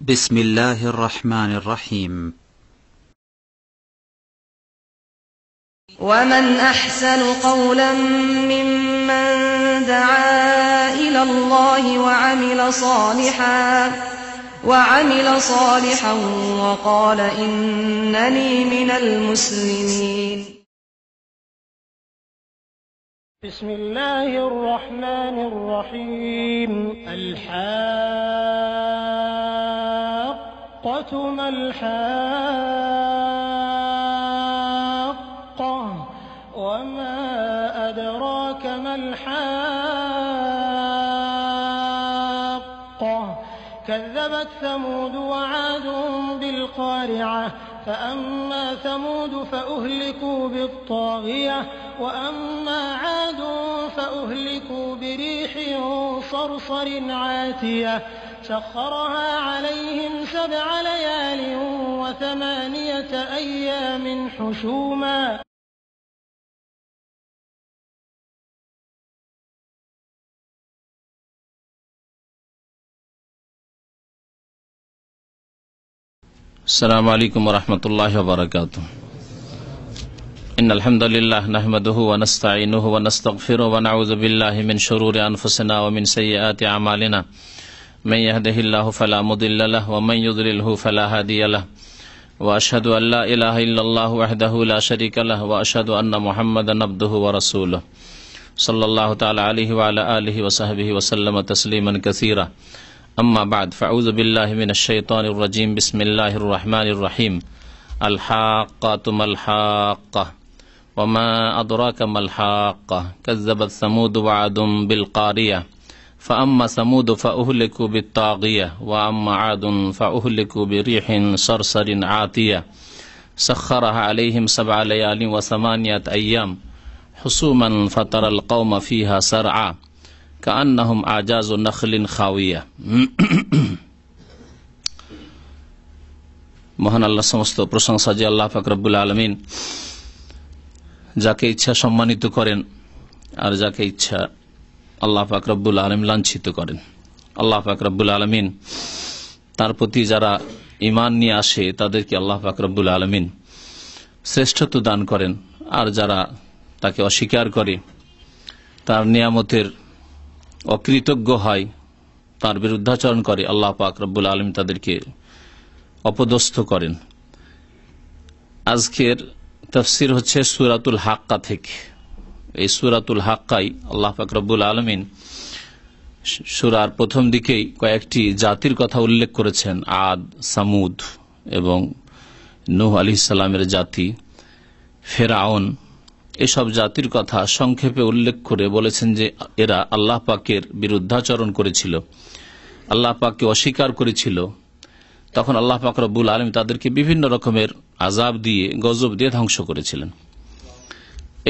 بسم الله الرحمن الرحيم. ومن أحسن قولا ممن دعا إلى الله وعمل صالحا وقال إنني من المسلمين. بسم الله الرحمن الرحيم. الحاقة ما الحاقة وما أدراك ما الحاقة كذبت ثمود وعاد بالقارعة فأما ثمود فأهلكوا بالطاغية وأما عاد فأهلكوا بريح صرصر عاتية سخرها عليهم 7 ليال و8 أيام حسوما. السلام عليكم ورحمة الله وبركاته. إن الحمد لله نحمده ونستعينه ونستغفره ونعوذ بالله من شرور أنفسنا ومن سيئات أعمالنا من يهده الله فلا مضل له ومن يضلله فلا هادي له وأشهد أن لا إله إلا الله وحده لا شريك له وأشهد أن محمدا عبده ورسوله صلى الله تعالى عليه وعلى آله وصحبه وسلم تسليما كثيرا. أما بعد فأعوذ بالله من الشيطان الرجيم. بسم الله الرحمن الرحيم. الحاقة ما الحاقة وما أدراك ما الحاقة كذبت ثمود وعاد بالقارية فأما ثمود فأهلكوا بالطاغية وأما عاد فأهلكوا بريح صرصر عاتية سخرها عليهم 7 ليال و8 أيام حسوما فترى القوم فيها سرعا كأنهم أعجاز نخل خاوية. মহান আল্লাহ সমস্ত প্রশংসা যে আল্লাহ পাক রব্বুল আলামিন যাকে ইচ্ছা সম্মানিত করেন আর যাকে ইচ্ছা আল্লাহ পাক রব্বুল আলামিন লাঞ্ছিত করেন। আল্লাহ পাক রব্বুল আলামিন তার প্রতি যারা ঈমান নিয়ে আসে তাদেরকে আল্লাহ পাক রব্বুল আলামিন শ্রেষ্ঠত্ব দান করেন, আর যারা তাকে অস্বীকার করে তার নিয়ামতের অকৃতজ্ঞ হয়, তার বিরুদ্ধাচরণ করে, আল্লাহ পাক রব্বুল আলামিন তাদেরকে অপদস্থ করেন। আজকের তাফসীর হচ্ছে সূরাতুল হাক্কা থেকে। এই সূরাতুল হাক্কায় আল্লাহ পাক রব্বুল আলামিন সূরার প্রথম দিকেই কয়েকটি জাতির কথা উল্লেখ করেছেন, আদ, সামুদ এবং নূহ আলাইহিস সালামের জাতি, ফেরাউন, এসব জাতির কথা সংক্ষেপে উল্লেখ করে বলেছেন যে এরা আল্লাহ পাকের বিরুদ্ধাচরণ করেছিল, আল্লাহ পাককে অস্বীকার করেছিল। তখন আল্লাহ পাক রব্বুল আলামিন তাদেরকে বিভিন্ন রকমের আযাব দিয়ে, গজব দিয়ে ধ্বংস করেছিলেন।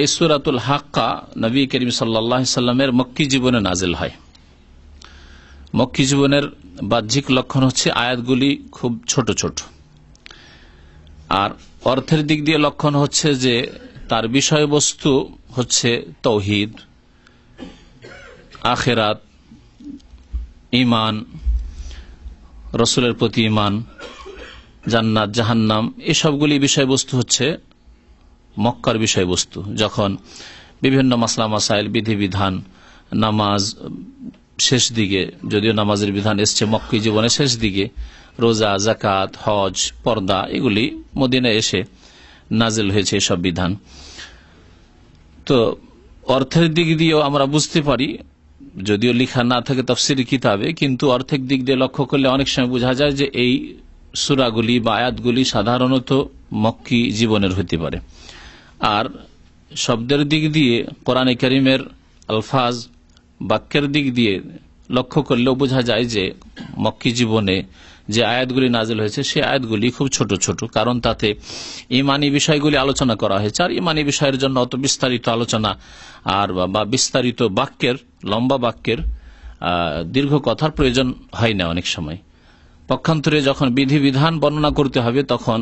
এই সূরাতুল হাক্কা নবী করিম সাল্লাল্লাহু আলাইহি সাল্লামের মক্কি জীবনে নাজিল হয়। মক্কি জীবনের বাহ্যিক লক্ষণ হচ্ছে আয়াতগুলি খুব ছোট ছোট, আর অর্থের দিক দিয়ে লক্ষণ হচ্ছে যে তার বিষয়বস্তু হচ্ছে তাওহীদ, আখিরাত, ঈমান, রাসূলের প্রতি ঈমান, জান্নাত, জাহান্নাম, এসবগুলি বিষয়বস্তু হচ্ছে মক্কার বিষয়বস্তু। যখন বিভিন্ন মাসলা মাসাইল, বিধিবিধান, নামাজ শেষ দিকে, যদিও নামাজের বিধান এসছে মক্কি জীবনের শেষ দিকে, রোজা, যাকাত, হজ, পর্দা, এগুলি মদিনায় এসে নাজিল হয়েছে এসব বিধান। তো অর্থের দিক দিয়েও আমরা বুঝতে পারি, যদিও লিখা না থাকে তাফসীরি কিতাবে, কিন্তু অর্থের দিক দিয়ে লক্ষ্য করলে অনেক সময় বোঝা যায় যে এই সূরাগুলি বা আয়াতগুলি সাধারণত মক্কি জীবনের হতে পারে। আর শব্দের দিক দিয়ে কোরআনে কারীমের আলফাজ, বাক্যের দিক দিয়ে লক্ষ্য করলেও বোঝা যায় যে মক্কি জীবনে যে আয়াতগুলি নাজিল হয়েছে সেই আয়াতগুলি খুব ছোট ছোট, কারণ তাতে ঈমানি বিষয়গুলি আলোচনা করা হয়েছে। আর ঈমানি বিষয়ের জন্য অত বিস্তারিত আলোচনা আর বা বিস্তারিত বাক্যের, লম্বা বাক্যের, দীর্ঘ কথার প্রয়োজন হয় না অনেক সময়। পক্ষান্তরে যখন বিধিবিধান বর্ণনা করতে হবে তখন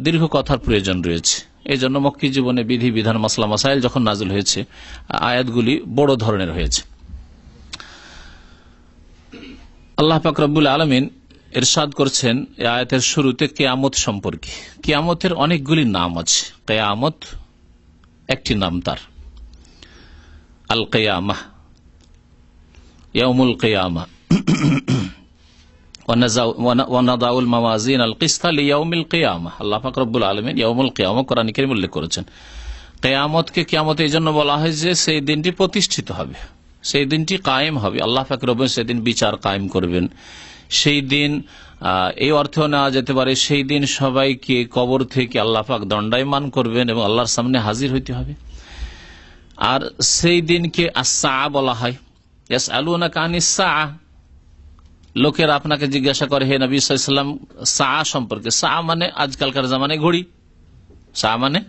দীর্ঘ কথার প্রয়োজন রয়েছে। এই জন্য মক্কি জীবনে বিধিবিধান, মাসলা মাসাইল যখন নাজিল হয়েছে আয়াতগুলি বড় ধরনের হয়েছে। আল্লাহ পাক রব্বুল আলামিন ইরশাদ করছেন এই আয়াতের শুরুতে কিয়ামত সম্পর্কে। কিয়ামতের অনেকগুলি নাম আছে, কিয়ামত একটি নাম তার, আল কিয়ামাহ, ইয়াউমুল কিয়ামা, ওয়া নাদাউল মাওয়াজিন আল কিসতা লিয়াউমিল কিয়ামাহ। আল্লাহ পাক রব্বুল আলামিন ইয়াউমুল কিয়ামা কোরআন কারীমে উল্লেখ করেছেন। কিয়ামতকে কিয়ামত এই জন্য বলা হয় যে সেই দিনটি প্রতিষ্ঠিত হবে, সেই দিনটি কায়েম হবে, আল্লাহ পাক রব্বুল সেদিন বিচার কায়েম করবেন। সেই দিন এই অর্থেও নেওয়া যেতে পারে সেই দিন সবাইকে কবর থেকে আল্লাহ পাক দণ্ডায়মান করবেন এবং আল্লাহর সামনে হাজির হইতে হবে। আর সেই দিনকে আস-সাআ বলা হয়। ইয়াসআলুনাকা আনিস সাআ, লোকেরা আপনাকে জিজ্ঞাসা করে হে নবী সাল্লাল্লাহু আলাইহি ওয়াসাল্লাম সাআ সম্পর্কে। সাআ মানে আজকালকার জামানায় ঘড়ি, সাআ মানে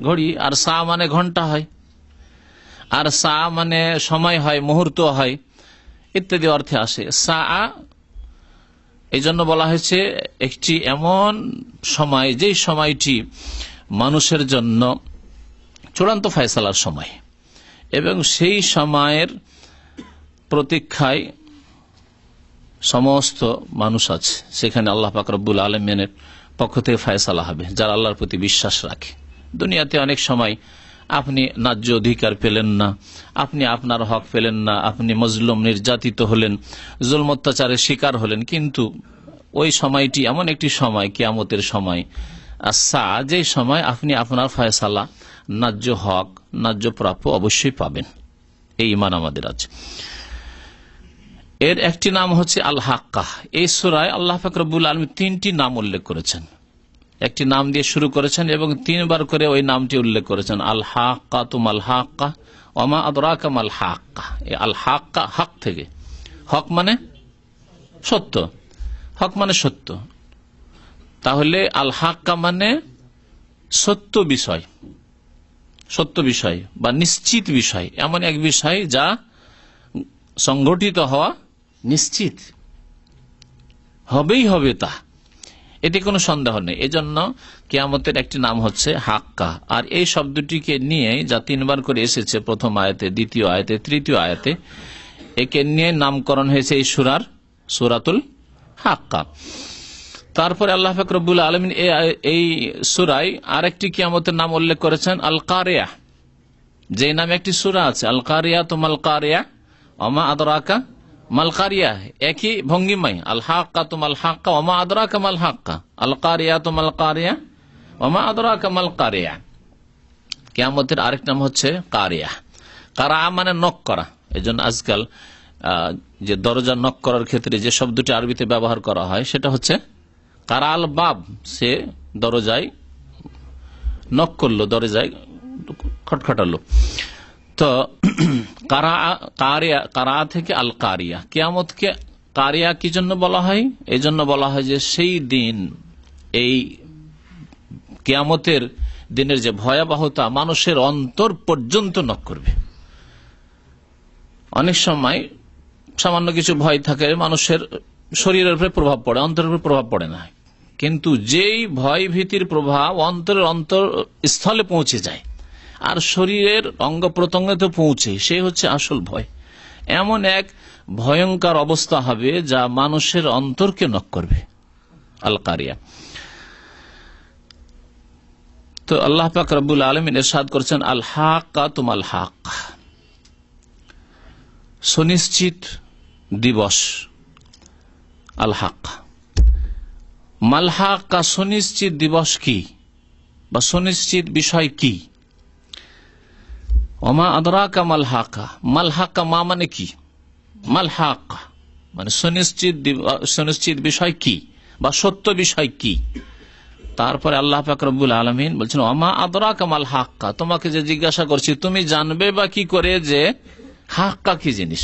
ঘড়ি, আর সাআ মানে ঘন্টা হয়, আর সাআ মানে সময় হয়, মুহূর্ত হয়, ইত্যাদি অর্থে আসে। সাআ এই জন্য বলা হয়েছে একটি এমন সময় যেই সময়টি মানুষের জন্য চূড়ান্ত ফয়সালার সময়, এবং সেই সময়ের প্রতীক্ষায় সমস্ত মানুষ আছে। সেখানে আল্লাহ পাক রব্বুল আলামিনের পক্ষ থেকে ফয়সালা হবে যারা আল্লাহর প্রতি বিশ্বাস রাখে। দুনিয়াতে অনেক সময় আপনি ন্যায্য অধিকার পেলেন না, আপনি আপনার হক পেলেন না, আপনি মজলুম নির্যাতিত হলেন, জুলম অত্যাচারের শিকার হলেন, কিন্তু ওই সময়টি এমন একটি সময়, কিয়ামতের সময়, যে সময় আপনি আপনার ফয়সালা, ন্যায্য হক, ন্যায্য প্রাপ্য অবশ্যই পাবেন। এই ঈমান আমাদের আছে। এর একটি নাম হচ্ছে আল হাক্কা। এই সূরায় আল্লাহ পাক রব্বুল আলামিন 3টি নাম উল্লেখ করেছেন, একটি নাম দিয়ে শুরু করেছেন এবং 3 বার করে ওই নামটি উল্লেখ করেছেন। আল হাক্কা তুমাল হাক্কা ওমা আদরাকা মাল হাক্কা। আল হাক্কা, হক থেকে, হক মানে সত্য, হক মানে সত্য, তাহলে আল হাক্কা মানে সত্য বিষয়, সত্য বিষয় বা নিশ্চিত বিষয়, এমন এক বিষয় যা সংঘটিত হওয়া নিশ্চিত, হবেই হবে, তা এটি কোনো সন্দেহ নেই। এজন্য কিয়ামতের একটি নাম হচ্ছে হাক্কা। আর এই শব্দটিকে নিয়ে যা 3 বার করে এসেছে, প্রথম আয়াতে, দ্বিতীয় আয়াতে, তৃতীয় আয়াতে, একে নিয়ে নামকরণ হয়েছে এই সূরার, সূরাতুল হাক্কা। তারপরে আল্লাহ পাক রব্বুল আলামিন এই সূরায় আরেকটি কিয়ামতের নাম উল্লেখ করেছেন আল কারিয়া। যে নামে একটি সূরা আছে, আল কারিয়া তুমাল কারিয়া ওমা আদরাকা মাল কারিয়া, একই ভঙ্গিমাই, আল হাক্কা তুমাল হাক্কা ওমা আদরাকা মাল হাক্কা, আল কারিয়া তুমাল কারিয়া ওমা আদরাকা মাল কারিয়া। কিয়ামতের আরেক নাম হচ্ছে কারিয়া। কারা মানে নক করা। এজন্য আজকাল যে দরজা নক করার ক্ষেত্রে যে শব্দটি আরবিতে ব্যবহার করা হয় সেটা হচ্ছে কারাল বাব, সে দরজায় নক করলো, দরজায় খটখটালো। তো কারা থেকে আল কারিয়া। কিয়ামতকে কারিয়া কি জন্য বলা হয়? এই জন্য বলা হয় যে সেই দিন, এই কিয়ামতের দিনের যে ভয়াবহতা মানুষের অন্তর পর্যন্ত নক করবে। অনেক সময় সামান্য কিছু ভয় থাকে, মানুষের শরীরের উপরে প্রভাব পড়ে, অন্তরের উপরে প্রভাব পড়ে না, কিন্তু যেই ভয় ভীতির প্রভাব অন্তরের অন্তরস্থলে পৌঁছে যায় আর শরীরের অঙ্গ প্রত্যঙ্গে তো পৌঁছে, সে হচ্ছে আসল ভয়। এমন এক ভয়ঙ্কর অবস্থা হবে যা মানুষের অন্তরকে নক করবে, আল কারিয়া। তো আল্লাহ পাক রব্বুল আলামিন ইরশাদ করছেন আল হাক্কা তুমাল হাক্কা, সুনিশ্চিত দিবস, আল হাক্কা। মাল হাক্কা, সুনিশ্চিত দিবস কি বা সুনিশ্চিত বিষয় কি? ওমা আদরাকা মাল হাক্কা। মাল হাক্কা মা মানে কি? মাল হাক্কা মানে সুনিশ্চিত বিষয় কি বা সত্য বিষয় কি? তারপরে আল্লাহ পাক রব্বুল আলামিন বলছেন ওমা আদরাকা মাল হাক্কা, তোমাকে যে জিজ্ঞাসা করছি তুমি জানবে বা কি করে যে হাক্কা কি জিনিস,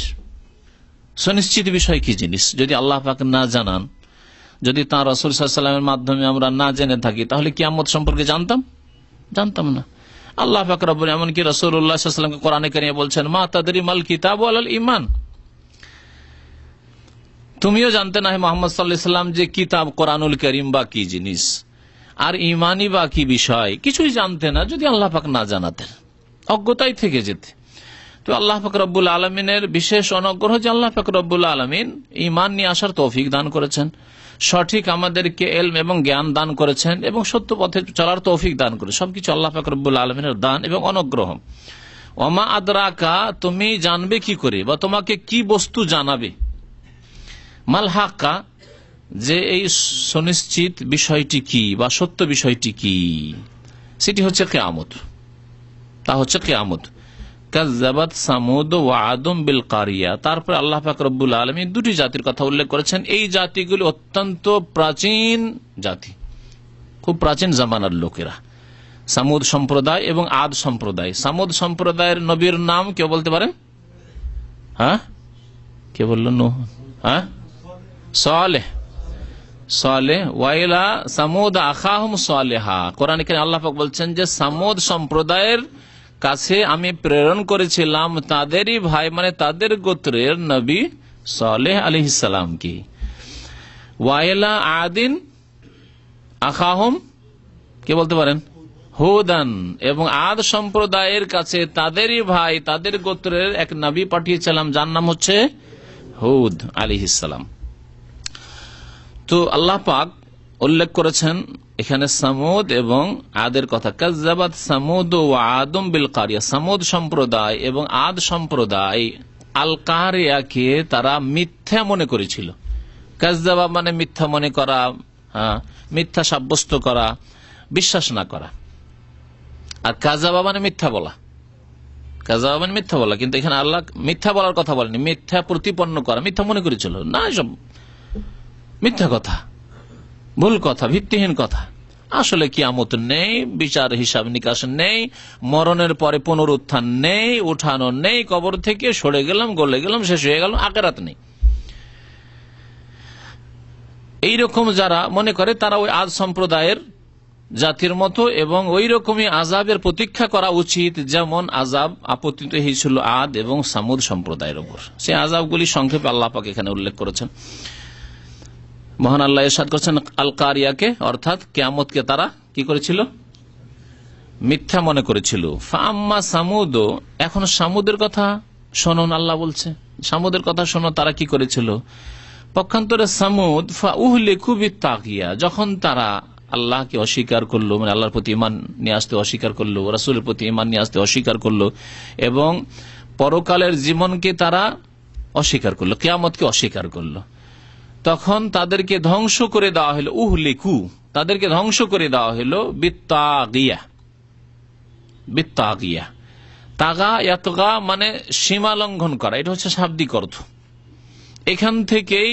সুনিশ্চিত বিষয় কি জিনিস? যদি আল্লাহ পাক না জানান, যদি তাঁর রাসূল সাল্লাল্লাহু আলাইহি ওয়াসাল্লামের মাধ্যমে আমরা না জেনে থাকি, তাহলে কিয়ামত সম্পর্কে জানতাম না। আল্লাহ পাক রব্বুল, এমনকি রাসূলুল্লাহ সাল্লাল্লাহু আলাইহি ওয়াসাল্লামকে কোরআনে কারিমে বলছেন মা তাদরি মাল কিতাব ওয়াল ঈমান, তুমিও জানতে না হে মুহাম্মদ সাল্লাল্লাহু আলাইহি ওয়াসাল্লাম যে কিতাব কোরআনুল কারীম বা কি জিনিস, আর ঈমানই বা কি বিষয়, কিছুই জানতে না যদি আল্লাহ পাক না জানাতেন, অজ্ঞতাই থেকে যেতে। তো আল্লাহ পাক রব্বুল আলামিনের বিশেষ অনুগ্রহ যে আল্লাহ পাক রব্বুল আলামিন ঈমান নিয়ে আসার তৌফিক দান করেছেন, সঠিক আমাদেরকে ইলম এবং জ্ঞান দান করেছেন এবং সত্য পথে চলার তৌফিক দান করেছেন। সবকিছু আল্লাহ পাক রব্বুল আলামিনের দান এবং অনুগ্রহ। ওমা আদরাকা, তুমি জানবে কি করে বা তোমাকে কি বস্তু জানাবে, মাল হাক্কা, যে এই সুনিশ্চিত বিষয়টি কি বা সত্য বিষয়টি কি, সেটি হচ্ছে কিয়ামত। তা হচ্ছে কিয়ামত। কাযযাবাত সামুদ ওয়া আদম বিল কারিয়া। তারপর আল্লাহ পাক রব্বুল আলামিন দুটি জাতির কথা উল্লেখ করেছেন। এই জাতিগুলি অত্যন্ত প্রাচীন জাতি, খুব প্রাচীন জামানার লোকেরা, সামুদ সম্প্রদায় এবং আদ সম্প্রদায়। সামুদ সম্প্রদায়ের নবীর নাম কেউ বলতে পারেন? হ্যাঁ, কে বলল? নূহ। হ্যাঁ, সালেহ। সালেহ। ওয়াইলা সামুদ আখাহুম সালেহা। কোরআনে কারীমে আল্লাহ পাক বলছেন যে সামুদ সম্প্রদায়ের কাছে আমি প্রেরণ করেছিলাম তাদেরই ভাই, মানে তাদের গোত্রের নবী সালেহ আলাইহিস সালামকে। ওয়াইলা আদিন আখাহুম, কে বলতে পারেন? হুদান। এবং আদ সম্প্রদায়ের কাছে তাদেরই ভাই, তাদের গোত্রের এক নবী পাঠিয়েছিলাম যার নাম হচ্ছে হুদ আলাইহিস সালাম। তো আল্লাহ পাক উল্লেখ করেছেন এখানে সামুদ এবং আদের কথা। কাযযাবাত সামুদ ওয়া আদম বিল কারিয়া। সামুদ সম্প্রদায় এবং আদ সম্প্রদায় আল কারিয়াকে তারা মিথ্যা মনে করেছিল। কাযযাবা মানে মিথ্যা মনে করা, মিথ্যা সাব্যস্ত করা, বিশ্বাস না করা। আর কাযাবা মানে মিথ্যা বলা। কাযাবা মানে মিথ্যা বলা, কিন্তু এখানে আল্লাহ মিথ্যা বলার কথা বলেনি, মিথ্যা প্রতিপন্ন করা। মিথ্যা মনে করেছিল না, এসব মিথ্যা কথা, ভুল কথা, ভিত্তিহীন কথা। আসলে কিয়ামত নেই, বিচার হিসাব নিকাশ নেই, মরণের পরে পুনরুত্থান নেই, উঠানো নেই, কবর থেকে সরে গেলাম, গলে গেলাম, শেষ হয়ে গেল, আখিরাত নেই। এইরকম যারা মনে করে তারা ওই আদ সম্প্রদায়ের জাতির মতো, এবং ওই রকমই আযাবের প্রতীক্ষা করা উচিত যেমন আযাব আপতিত হয়েছিল আদ এবং সামুদ সম্প্রদায়ের উপর। সেই আযাবগুলি সংক্ষেপে আল্লাহ পাক এখানে উল্লেখ করেছেন। মহান আল্লাহ ইরশাদ করেছেন আল কারিয়াকে, অর্থাৎ কিয়ামতকে তারা কি করেছিল? মিথ্যা মনে করেছিল। ফাম্মা সামুদ, এখন সামুদের কথা শোনো, আল্লাহ বলছে সামুদের কথা শোনো, তারা কি করেছিল? পক্ষান্তরে সামুদ ফাউহলিকু বিত্তাগিয়া, যখন তারা আল্লাহকে অস্বীকার করলো, মানে আল্লাহর প্রতি ঈমান নিয়ে আসতে অস্বীকার করলো, রাসূলের প্রতি ঈমান নিয়ে আসতে অস্বীকার করলো, এবং পরকালের জীবনকে তারা অস্বীকার করলো, কিয়ামতকে অস্বীকার করলো, তখন তাদেরকে ধ্বংস করে দেওয়া হলো। উহলিকু, তাদেরকে ধ্বংস করে দেওয়া হলো বিত্তাগিয়া। বিত্তাগিয়া, তাগা ইয়াতগা মানে সীমা লঙ্ঘন করা, এটা হচ্ছে শাব্দিক অর্থ। এখান থেকেই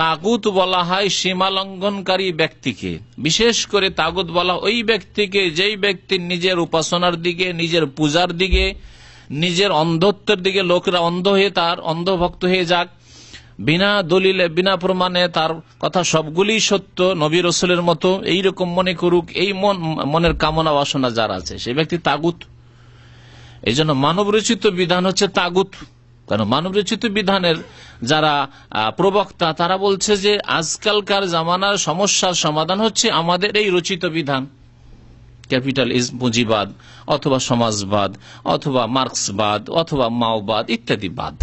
তাগুত বলা হয় সীমা লঙ্ঘনকারী ব্যক্তিকে। বিশেষ করে তাগুত বলা ওই ব্যক্তিকে যেই ব্যক্তি নিজের উপাসনার দিকে, নিজের পূজার দিকে, নিজের অন্ধত্বের দিকে লোকেরা অন্ধ হয়ে তার অন্ধভক্ত হয়ে যাক, বিনা দলিলে বিনা প্রমাণে তার কথা সবগুলি সত্য, নবী রাসূলের মতো এইরকম মনে করুক, এই মনের কামনা বাসনা যার আছে সেই ব্যক্তি তাগুত। এই জন্য মানব রচিত বিধান হচ্ছে তাগুত। কারণ মানব রচিত বিধানের যারা প্রবক্তা তারা বলছে যে আজকালকার জামানার সমস্যার সমাধান হচ্ছে আমাদের এই রচিত বিধান, ক্যাপিটালিজম, পুঁজিবাদ, অথবা সমাজবাদ, অথবা মার্ক্সবাদ, অথবা মাওবাদ ইত্যাদি বাদ।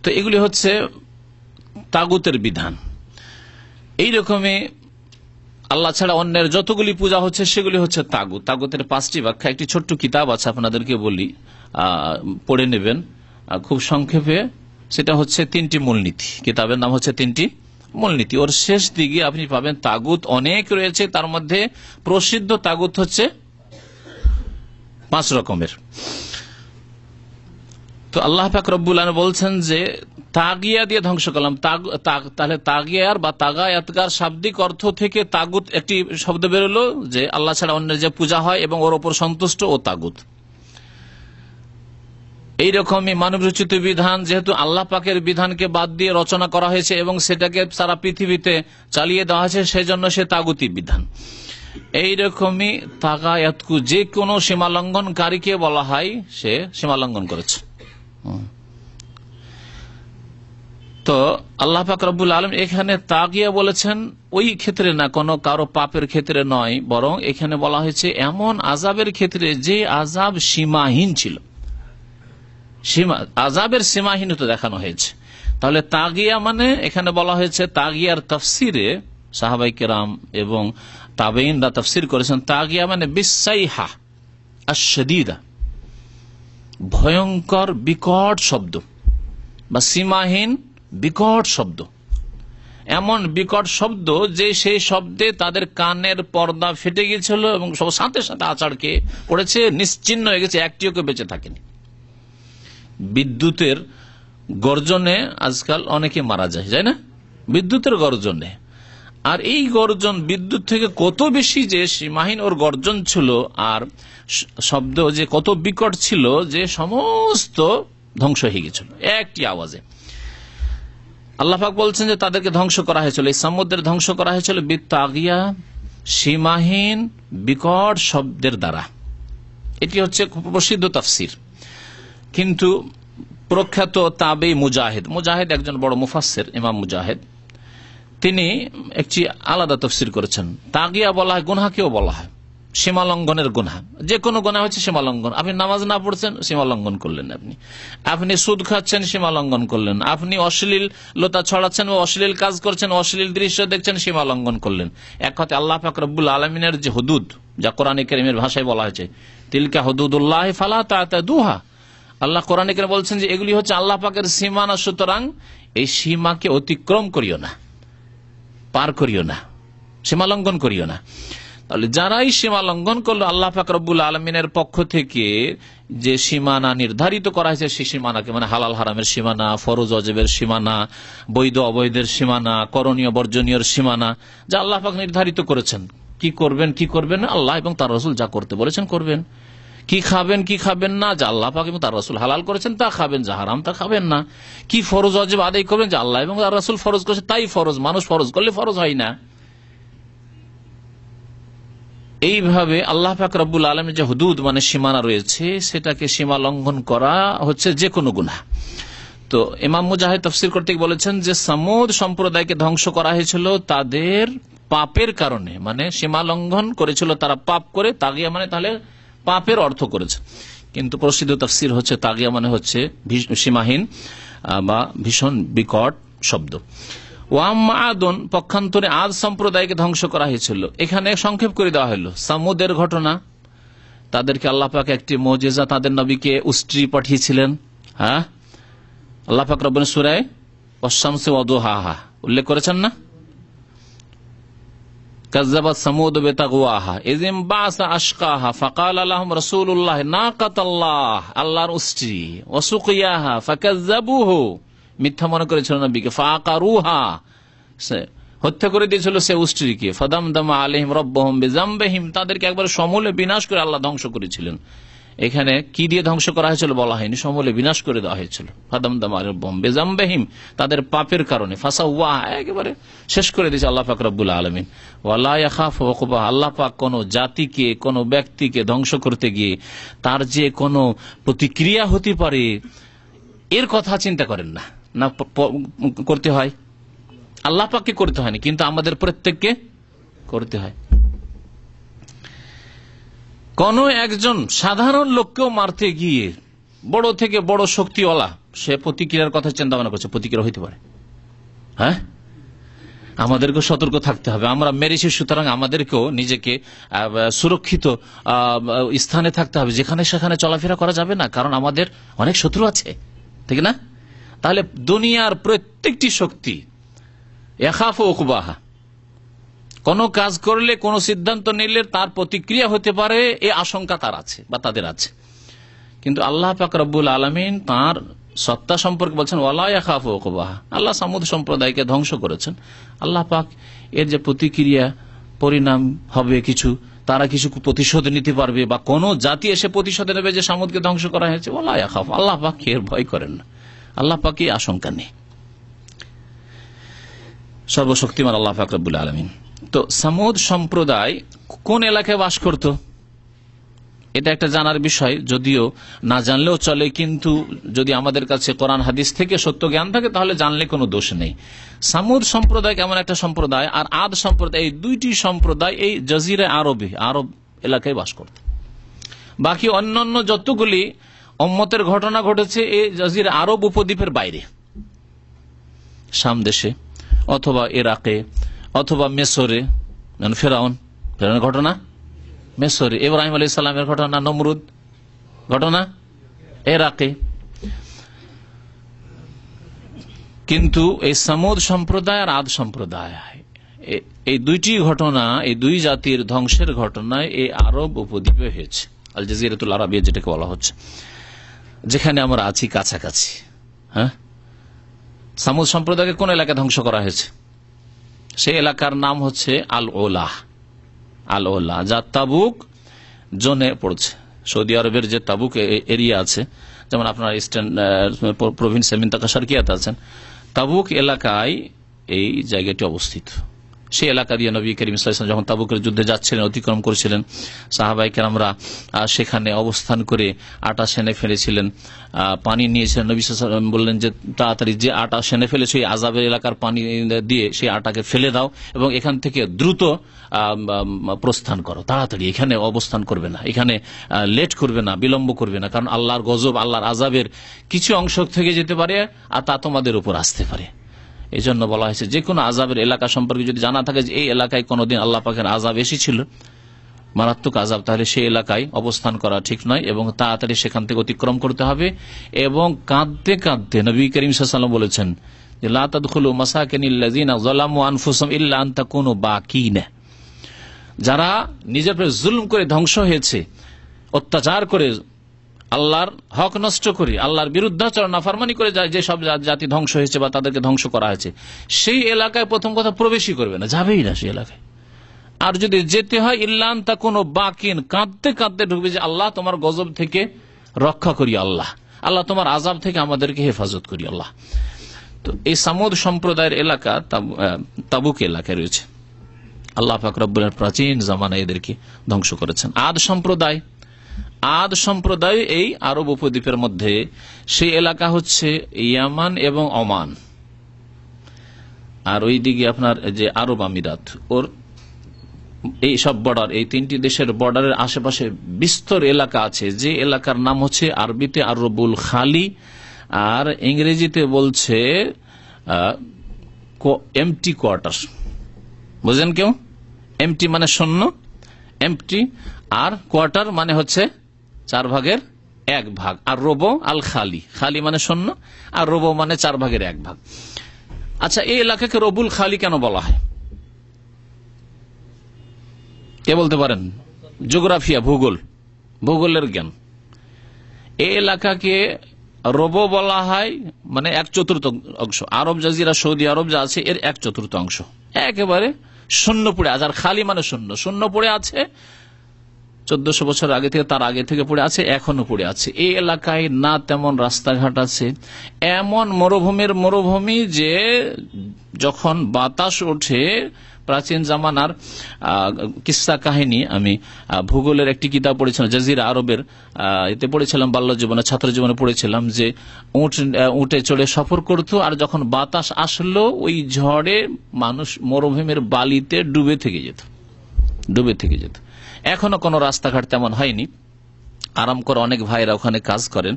তো এগুলি হচ্ছে তাগুতের বিধান। এইরকমই আল্লাহ ছাড়া অন্যের যতগুলি পূজা হচ্ছে সেগুলি হচ্ছে তাগুত। তাগুতের 5টি ব্যাখ্যা, একটি ছোট্ট কিতাব আছে আপনাদেরকে বলি, পড়ে নেবেন খুব সংক্ষেপে। সেটা হচ্ছে 3টি মূলনীতি। কিতাবের নাম হচ্ছে 3টি মূলনীতি। ওর শেষ দিকে আপনি পাবেন তাগুত অনেক রয়েছে, তার মধ্যে প্রসিদ্ধ তাগুত হচ্ছে 5 রকমের। তো আল্লাহ পাক রব্বুল আলামিন বলছেন যে তাগিয়া দিয়ে ধ্বংস করলাম। তাহলে তাগিয়ার বা তাগায়াতগার শাব্দিক অর্থ থেকে তাগুত একটি শব্দ বেরোলো, যে আল্লাহ ছাড়া অন্যের যে পূজা হয় এবং ওর ওপর সন্তুষ্ট, ও তাগুত। এইরকমই মানব রচিত বিধান যেহেতু আল্লাহ পাকের বিধানকে বাদ দিয়ে রচনা করা হয়েছে এবং সেটাকে সারা পৃথিবীতে চালিয়ে দেওয়া হয়েছে, সেই জন্য সে তাগুতি বিধান। এইরকমই তাগায়াতকু, যে কোনো সীমালঙ্ঘনকারীকে বলা হয় সে সীমালঙ্ঘন করেছে। তো আল্লাহ পাক রব্বুল আলামিন এখানে তাগিয়া বলেছেন ওই ক্ষেত্রে না, কোনো কারো পাপের ক্ষেত্রে নয়, বরং এখানে বলা হয়েছে এমন আযাবের ক্ষেত্রে যে আযাব সীমাহীন ছিল। আযাবের সীমাহীনতা দেখানো হয়েছে। তাহলে তাগিয়া মানে এখানে বলা হয়েছে, তাগিয়ার তাফসিরে সাহাবাই কেরাম এবং তাবেঈনরা তাফসির করেছেন, তাগিয়া মানে বিসাইহা আশ-শাদীদা, ভয়ঙ্কর বিকট শব্দ বা সীমাহীন বিকট শব্দ, এমন বিকট শব্দ যে সেই শব্দে তাদের কানের পর্দা ফেটে গিয়েছিল এবং সব সাথে সাথে আছাড়কে পড়েছে, নিশ্চিহ্ন হয়ে গেছে, একটিও কেউ বেঁচে থাকেনি। বিদ্যুতের গর্জনে আজকাল অনেকে মারা যায়, তাই না? বিদ্যুতের গর্জনে। আর এই গর্জন বিদ্যুৎ থেকে কত বেশি যে সীমাহীন ওর গর্জন ছিল, আর শব্দ যে কত বিকট ছিল যে সমস্ত ধ্বংস হয়ে গেছিল একটি আওয়াজে। আল্লাহ পাক বলছেন যে তাদেরকে ধ্বংস করা হয়েছিল, এই সামুদ্রের ধ্বংস করা হয়েছিল বিত্তাগিয়া, সীমাহীন বিকট শব্দের দ্বারা। এটি হচ্ছে খুব প্রসিদ্ধ তাফসির। কিন্তু প্রখ্যাত তাবেঈ মুজাহিদ একজন বড় মুফাসসির, ইমাম মুজাহিদ, তিনি একটি আলাদা তাফসির করেছেন। তাগিয়া বলা হয় গুনাহকেও বলা হয়, সীমালঙ্ঘনের গুনাহ। যে কোনো গুনাহ হচ্ছে সীমালঙ্ঘন। আপনি নামাজ না পড়ছেন, সীমালঙ্ঘন করলেন। আপনি সুদ খাচ্ছেন, সীমালঙ্ঘন করলেন। আপনি অশ্লীলতা ছড়াচ্ছেন বা অশ্লীল কাজ করছেন, অশ্লীল দৃশ্য দেখছেন, সীমালঙ্ঘন করলেন। এক কথায় আল্লাহ পাক রব্বুল আলামিনের যে হুদুদ, যা কোরআনে কারীমের ভাষায় বলা হয়েছে, তিলকা হুদুদুল্লাহ ফালা তা'তাদুহা, আল্লাহ কোরআনে কারীমে বলছেন যে এগুলি হচ্ছে আল্লাহ পাকের সীমানা, সুতরাং এই সীমাকে অতিক্রম করিও না, পার করিও না, সীমালঙ্ঘন করিও না। তাহলে যারাই সীমা লঙ্ঘন করলো, আল্লাহ পাক রব্বুল আলমিনের পক্ষ থেকে যে সীমানা নির্ধারিত করা হয়েছে সেই সীমানাকে, মানে হালাল হারামের সীমানা, ফরজ অজেবের সীমানা, বৈধ অবৈধের সীমানা, করণীয় বর্জনীয় সীমানা, যা আল্লাহ পাক নির্ধারিত করেছেন, কি করবেন কি করবেন না, আল্লাহ এবং তার রাসূল যা করতে বলেছেন করবেন। কি খাবেন কি খাবেন না, যা আল্লাহ পাক এবং তার রাসূল হালাল করেছেন তা খাবেন, যা হারাম তা খাবেন না। কি ফরজ অজেব আদায় করবেন, যা আল্লাহ এবং তার রাসূল ফরজ করেছেন তাই ফরজ, মানুষ ফরজ করলে ফরজ হয় না। এইভাবে আল্লাহ পাক রব্বুল আলামিনের যে হুদুদ মানে সীমানা রয়েছে, সেটাকে সীমা লঙ্ঘন করা হচ্ছে যে কোনো গুনাহ। তো ইমাম মুজাহিদ তাফসীর করতে বলেছেন যে সামুদ সম্প্রদায়কে ধ্বংস করা হয়েছিল তাদের পাপের কারণে, মানে সীমা লঙ্ঘন করেছিল তারা পাপ করে। তাগিয়া মানে তাহলে পাপের অর্থ করেছে, কিন্তু প্রসিদ্ধ তাফসীর হচ্ছে তাগিয়া মানে হচ্ছে সীমাহীন বা ভীষণ বিকট শব্দ। ওয়াম্মা আদন, পক্ষান্তরে আদ সম্প্রদায়কে ধ্বংস করা হয়েছিল। এখানে সংক্ষেপ করে দেওয়া হলো সামুদের ঘটনা। তাদেরকে আল্লাহ পাক একটি মুজিজা, তাদের নবীকে উষ্ট্রি পাঠিয়েছিলেন। হ্যাঁ, আল্লাহ পাক রব্বুল সূরা ওয়াশ-শামসি ওয়া দুহাহা উল্লেখ করেছেন না, কাযযাবাত সামুদ বিতাগওয়াহা ইযিম বাসা আশকাহা ফাকালা লাহুম রাসূলুল্লাহ নাকাতাল্লাহ, আল্লাহর উষ্ট্রি, ওয়া সুকিয়াহা ফাকাযযাবুহু, মিথ্যা মনে করেছিল নবীকে, ফাকারুহা, হত্যা করে দিয়েছিল সে উষ্ট্রিকে, ফাদামদামা আলাইহিম রাব্বুহুম বিযামবিহিম, তাদেরকে একবার সমূলে বিনাশ করে আল্লাহ ধ্বংস করেছিলেন। এখানে কি দিয়ে ধ্বংস করা হয়েছিল বলা হয়নি, সমূলে বিনাশ করে দেওয়া হয়েছিল। ফাদামদামা আলাইহিম রাব্বুহুম বিযামবিহিম, তাদের পাপের কারণে, ফাসাওয়াহা, একেবারে শেষ করে দিয়েছে আল্লাহ পাক রব্বুল আলামিন। ওয়ালা ইয়াখাফু উকবা, আল্লাহ পাক কোন জাতিকে, কোন ব্যক্তিকে ধ্বংস করতে গিয়ে তার যে কোনো প্রতিক্রিয়া হতে পারে এর কথা চিন্তা করেন না। না করতে হয়, আল্লাহ পাককে করতে হয়নি, কিন্তু আমাদের প্রত্যেককে করতে হয়। কোন একজন সাধারণ লোককেও মারতে গিয়ে বড় থেকে বড় শক্তিওয়ালা সে প্রতিক্রিয়ার কথা চিন্তা ভাবনা করছে, প্রতিক্রিয়া হইতে পারে। হ্যাঁ, আমাদেরকে সতর্ক থাকতে হবে। আমরা মেরেছি, সুতরাং আমাদেরকেও নিজেকে সুরক্ষিত স্থানে থাকতে হবে, যেখানে সেখানে চলাফেরা করা যাবে না, কারণ আমাদের অনেক শত্রু আছে, ঠিক না? তাহলে দুনিয়ার প্রত্যেকটি শক্তি ইয়াখাফু উকবাহা, কোন কাজ করলে, কোন সিদ্ধান্ত নিলে তার প্রতিক্রিয়া হতে পারে এই আশঙ্কা তার আছে বা তাদের আছে। কিন্তু আল্লাহ পাক রব্বুল আলামিন তার সত্তা সম্পর্কে বলছেন ওয়ালা ইয়াখাফু উকবাহা। আল্লাহ সামুদ সম্প্রদায়কে ধ্বংস করেছেন, আল্লাহ পাক এর যে প্রতিক্রিয়া পরিণাম হবে কিছু, তারা কিছু প্রতিশোধ নিতে পারবে বা কোন জাতি এসে প্রতিশোধ নেবে যে সামুদকে ধ্বংস করা হয়েছে, ওয়ালা ইয়াখাফু, আল্লাহ পাক এর ভয় করেন না, আল্লাহ পাক এই আশঙ্কা নেই, সর্বশক্তিমান আল্লাহ পাক রব্বুল আলামিন। তো সামুদ সম্প্রদায় কোন এলাকায় বাস করত এটা একটা জানার বিষয়, যদিও না জানলেও চলে, কিন্তু যদি আমাদের কাছে কোরআন হাদিস থেকে সত্য জ্ঞান থাকে তাহলে জানলে কোনো দোষ নেই। সামুদ সম্প্রদায় কেমন একটা সম্প্রদায়, আর আদ সম্প্রদায়, এই দুইটি সম্প্রদায় এই জাজিরা আরবে, আরব এলাকায় বাস করত। বাকি অন্যান্য যতগুলি উম্মতের ঘটনা ঘটেছে এই জাজিরা আরব উপদ্বীপের বাইরে, শাম দেশে অথবা ইরাকে অথবা মেসরে, ফেরাউনের ঘটনা মেসরে, ইব্রাহিম আলাইহিস সালামের ঘটনা নমরুদ ঘটনা ইরাকে। কিন্তু এই সামুদ সম্প্রদায় আর আদ সম্প্রদায়, এই দুইটি ঘটনা, এই দুই জাতির ধ্বংসের ঘটনায় এই আরব উপদ্বীপে হয়েছে, আল জাজিরাতুল আরাবিয়া যেটাকে বলা হচ্ছে, যেখানে আমরা আছি কাছাকাছি। হ্যাঁ, সামুদ সম্প্রদায়কে কোন এলাকায় ধ্বংস করা হয়েছে? সেই এলাকার নাম হচ্ছে আল ওলাহ, আল ওলাহ, যা তাবুক জোনে পড়ছে। সৌদি আরবের যে তাবুক এরিয়া আছে, যেমন আপনার ইস্টার্ন প্রভিন্সের মিন্তাকা শারকিয়াতে আছেন, তাবুক এলাকায় এই জায়গাটি অবস্থিত। সেই এলাকা দিয়ে নবী করিম সাল্লাল্লাহু আলাইহি ওয়াসাল্লাম যখন তাবুকের যুদ্ধে যাচ্ছিলেন, অতিক্রম করেছিলেন, সাহাবায়ে কেরামরা সেখানে অবস্থান করে আটা সেনে ফেলেছিলেন, পানি নিয়েছিলেন। নবী সাল্লাল্লাহু আলাইহি ওয়াসাল্লাম বললেন যে তাড়াতাড়ি যে আটা সেনে ফেলেছে এই আযাবের এলাকার পানি দিয়ে সেই আটাকে ফেলে দাও এবং এখান থেকে দ্রুত প্রস্থান করো, তাড়াতাড়ি এখানে অবস্থান করবে না, এখানে লেট করবে না, বিলম্ব করবে না, কারণ আল্লাহর গজব, আল্লাহর আযাবের কিছু অংশ থেকে যেতে পারে আর তা তোমাদের উপর আসতে পারে। এই জন্য বলা হয়েছে যে কোনো আযাবের এলাকা সম্পর্কে যদি জানা থাকে যে এই এলাকায় কোনোদিন আল্লাহ পাকের আযাব এসেছিল, মারাত্মক আযাব, তাহলে সেই এলাকায় অবস্থান করা ঠিক নয় এবং তাড়াতাড়ি সেখান থেকে অতিক্রম করতে হবে। এবং কাঁদতে কাঁদতে নবী করিম সাল্লাল্লাহু আলাইহি ওয়াসাল্লাম বলেছেন যে লা তাদখুলু মাসাকিনিল্লাযিনা যালামু আনফুসাহুম ইল্লা আন তাকুনু বাকিনা, যারা নিজের উপর জুলম করে ধ্বংস হয়েছে, অত্যাচার করে, আল্লাহর হক নষ্ট করে, আল্লাহর বিরুদ্ধাচরণ নাফরমানি করে যে সব জাতি ধ্বংস হয়েছে বা তাদেরকে ধ্বংস করা হয়েছে, সেই এলাকায় প্রথম কথা প্রবেশই করবে না, যাবেই না সেই এলাকায়। আর যদি যেতে হয় ইল্লা আন তাকুনু বাকিন, কাঁদতে কাঁদতে ঢুকবে যে আল্লাহ তোমার গজব থেকে রক্ষা করি, আল্লাহ আল্লাহ তোমার আযাব থেকে আমাদেরকে হেফাজত করি আল্লাহ। তো এই সামুদ সম্প্রদায়ের এলাকা তাবুক এলাকায় রয়েছে। আল্লাহ পাক রব্বুল আলামিন প্রাচীন জামানায় এদেরকে ধ্বংস করেছেন। আদ সম্প্রদায় এই আরব উপদ্বীপের মধ্যে, সেই এলাকা হচ্ছে ইয়ামান এবং ওমান, আর ওই দিকে আপনার যে আরব আমিরাত, ওর এই সব বর্ডার, এই তিনটি দেশের বর্ডারের আশেপাশে বিস্তর এলাকা আছে, যে এলাকার নাম হচ্ছে আরবিতে আরবুল খালি আর ইংরেজিতে বলছে এমটি কোয়ার্টার। বুঝলেন কেউ? এমটি মানে শূন্য, এমটি, আর কোয়ার্টার মানে হচ্ছে 4/1 ভাগ, আর রোবো আল খালি, খালি মানে শূন্য আর রোবো মানে 4/1 ভাগ। আচ্ছা, এই এলাকাকে রবুল খালি কেন বলা হয়? কে বলতে পারেন? জিওগ্রাফিয়া, ভূগোলের জ্ঞান। এই এলাকাকে রোবো বলা হয় মানে 1/4 অংশ, আরব জাজিরা সৌদি আরব যা আছে এর 1/4 অংশ একেবারে শূন্য পড়ে আছে। আর খালি মানে শূন্য, শূন্য পড়ে আছে 1400 বছর আগে থেকে, তার আগে থেকে পড়ে আছে, এখনো পড়ে আছে। এই এলাকায় না তেমন রাস্তাঘাট আছে, এমন মরুভূমি যে যখন বাতাস ওঠে, প্রাচীন জামানার কিস্সা কাহিনী, আমি ভূগোলের একটি কিতাব পড়েছিলাম, জাজিরা আরবের, এতে পড়েছিলাম, বাল্য জীবনে, ছাত্র জীবনে পড়েছিলাম যে উটে চড়ে সফর করত, আর যখন বাতাস আসলো ওই ঝড়ে মানুষ মরুভূমির বালিতে ডুবে থেকে যেত। এখনো কোনো রাস্তাঘাট তেমন হয়নি। আরাম করে অনেক ভাইরা ওখানে কাজ করেন,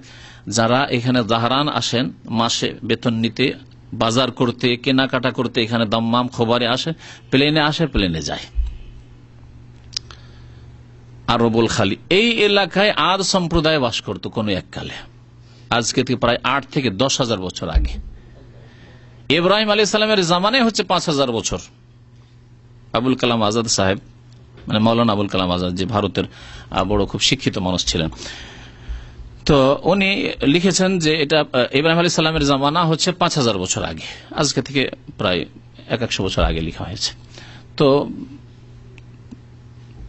যারা এখানে জাহরান আসেন মাসে বেতন নিতে, বাজার করতে, কেনাকাটা করতে, এখানে দাম্মাম খবরে আসে, প্লেনে যায়। আরবুল খালি এই এলাকায় আদ সম্প্রদায় বাস করত কোন এককালে, আজকে থেকে প্রায় 8 থেকে 10,000 বছর আগে। ইব্রাহিম আলাইহিস সালামের জামানায় হচ্ছে 5,000 বছর। আবুল কালাম আজাদ সাহেব, মানে মৌলানা আবুল কালাম আজাদ, যে ভারতের বড় খুব শিক্ষিত মানুষ ছিলেন, তো উনি লিখেছেন যে এটা ইব্রাহিম আলাইহিস সালামের জামানা হচ্ছে 5,000 বছর আগে, আজকে থেকে প্রায় 100 বছর আগে লেখা হয়েছে। তো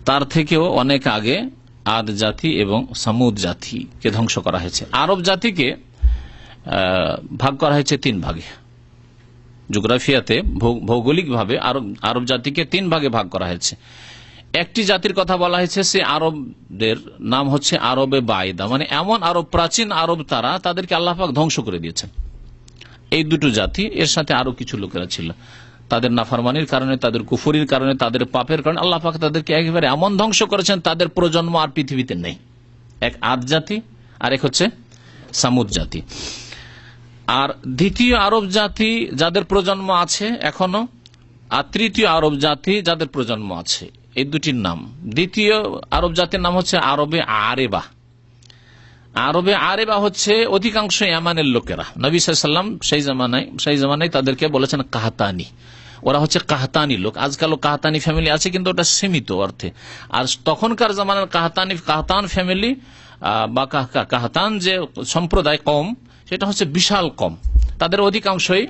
তার থেকেও অনেক আগে আদ জাতি এবং সামুদ জাতিকে ধ্বংস করা হয়েছে। আরব জাতিকে ভাগ করা হয়েছে 3 ভাগে। জিওগ্রাফিয়াতে ভৌগোলিকভাবে আরব জাতিকে 3 ভাগে ভাগ করা হয়েছে। একটি জাতির কথা বলা হয়েছে, সে আরবদের নাম হচ্ছে আরবে বাইদা, মানে এমন আরব, প্রাচীন আরব, তাদেরকে আল্লাহ পাক ধ্বংস করে দিয়েছেন। এই দুটো জাতি, এর সাথে আরো কিছু লোকেরা ছিল, তাদের নাফরমানির কারণে, তাদের কুফরির কারণে, তাদের পাপের কারণে আল্লাহ পাক তাদেরকে একেবারে এমন ধ্বংস করেছেন, তাদের প্রজন্ম আর পৃথিবীতে নেই। এক আদ জাতি আর এক হচ্ছে সামুদ জাতি। আর দ্বিতীয় আরব জাতি যাদের প্রজন্ম আছে এখনো, আর তৃতীয় আরব জাতি যাদের প্রজন্ম আছে, এই দুটির নাম। দ্বিতীয় আরব জাতির নাম হচ্ছে আরবে আরেবা। আরবে আরেবা হচ্ছে অধিকাংশ ইয়ামানের লোকেরা। নবী সাল্লাল্লাহু আলাইহি ওয়াসাল্লাম সেই জামানায় তাদেরকে বলেছেন কাহতানি। ওরা হচ্ছে কাহতানি লোক। আজকালও কাহতানি ফ্যামিলি আছে, কিন্তু ওটা সীমিত অর্থে। আর তখনকার জামানার কাহতান ফ্যামিলি বা কাহতান যে সম্প্রদায় কম, সেটা হচ্ছে বিশাল কম। তাদের অধিকাংশই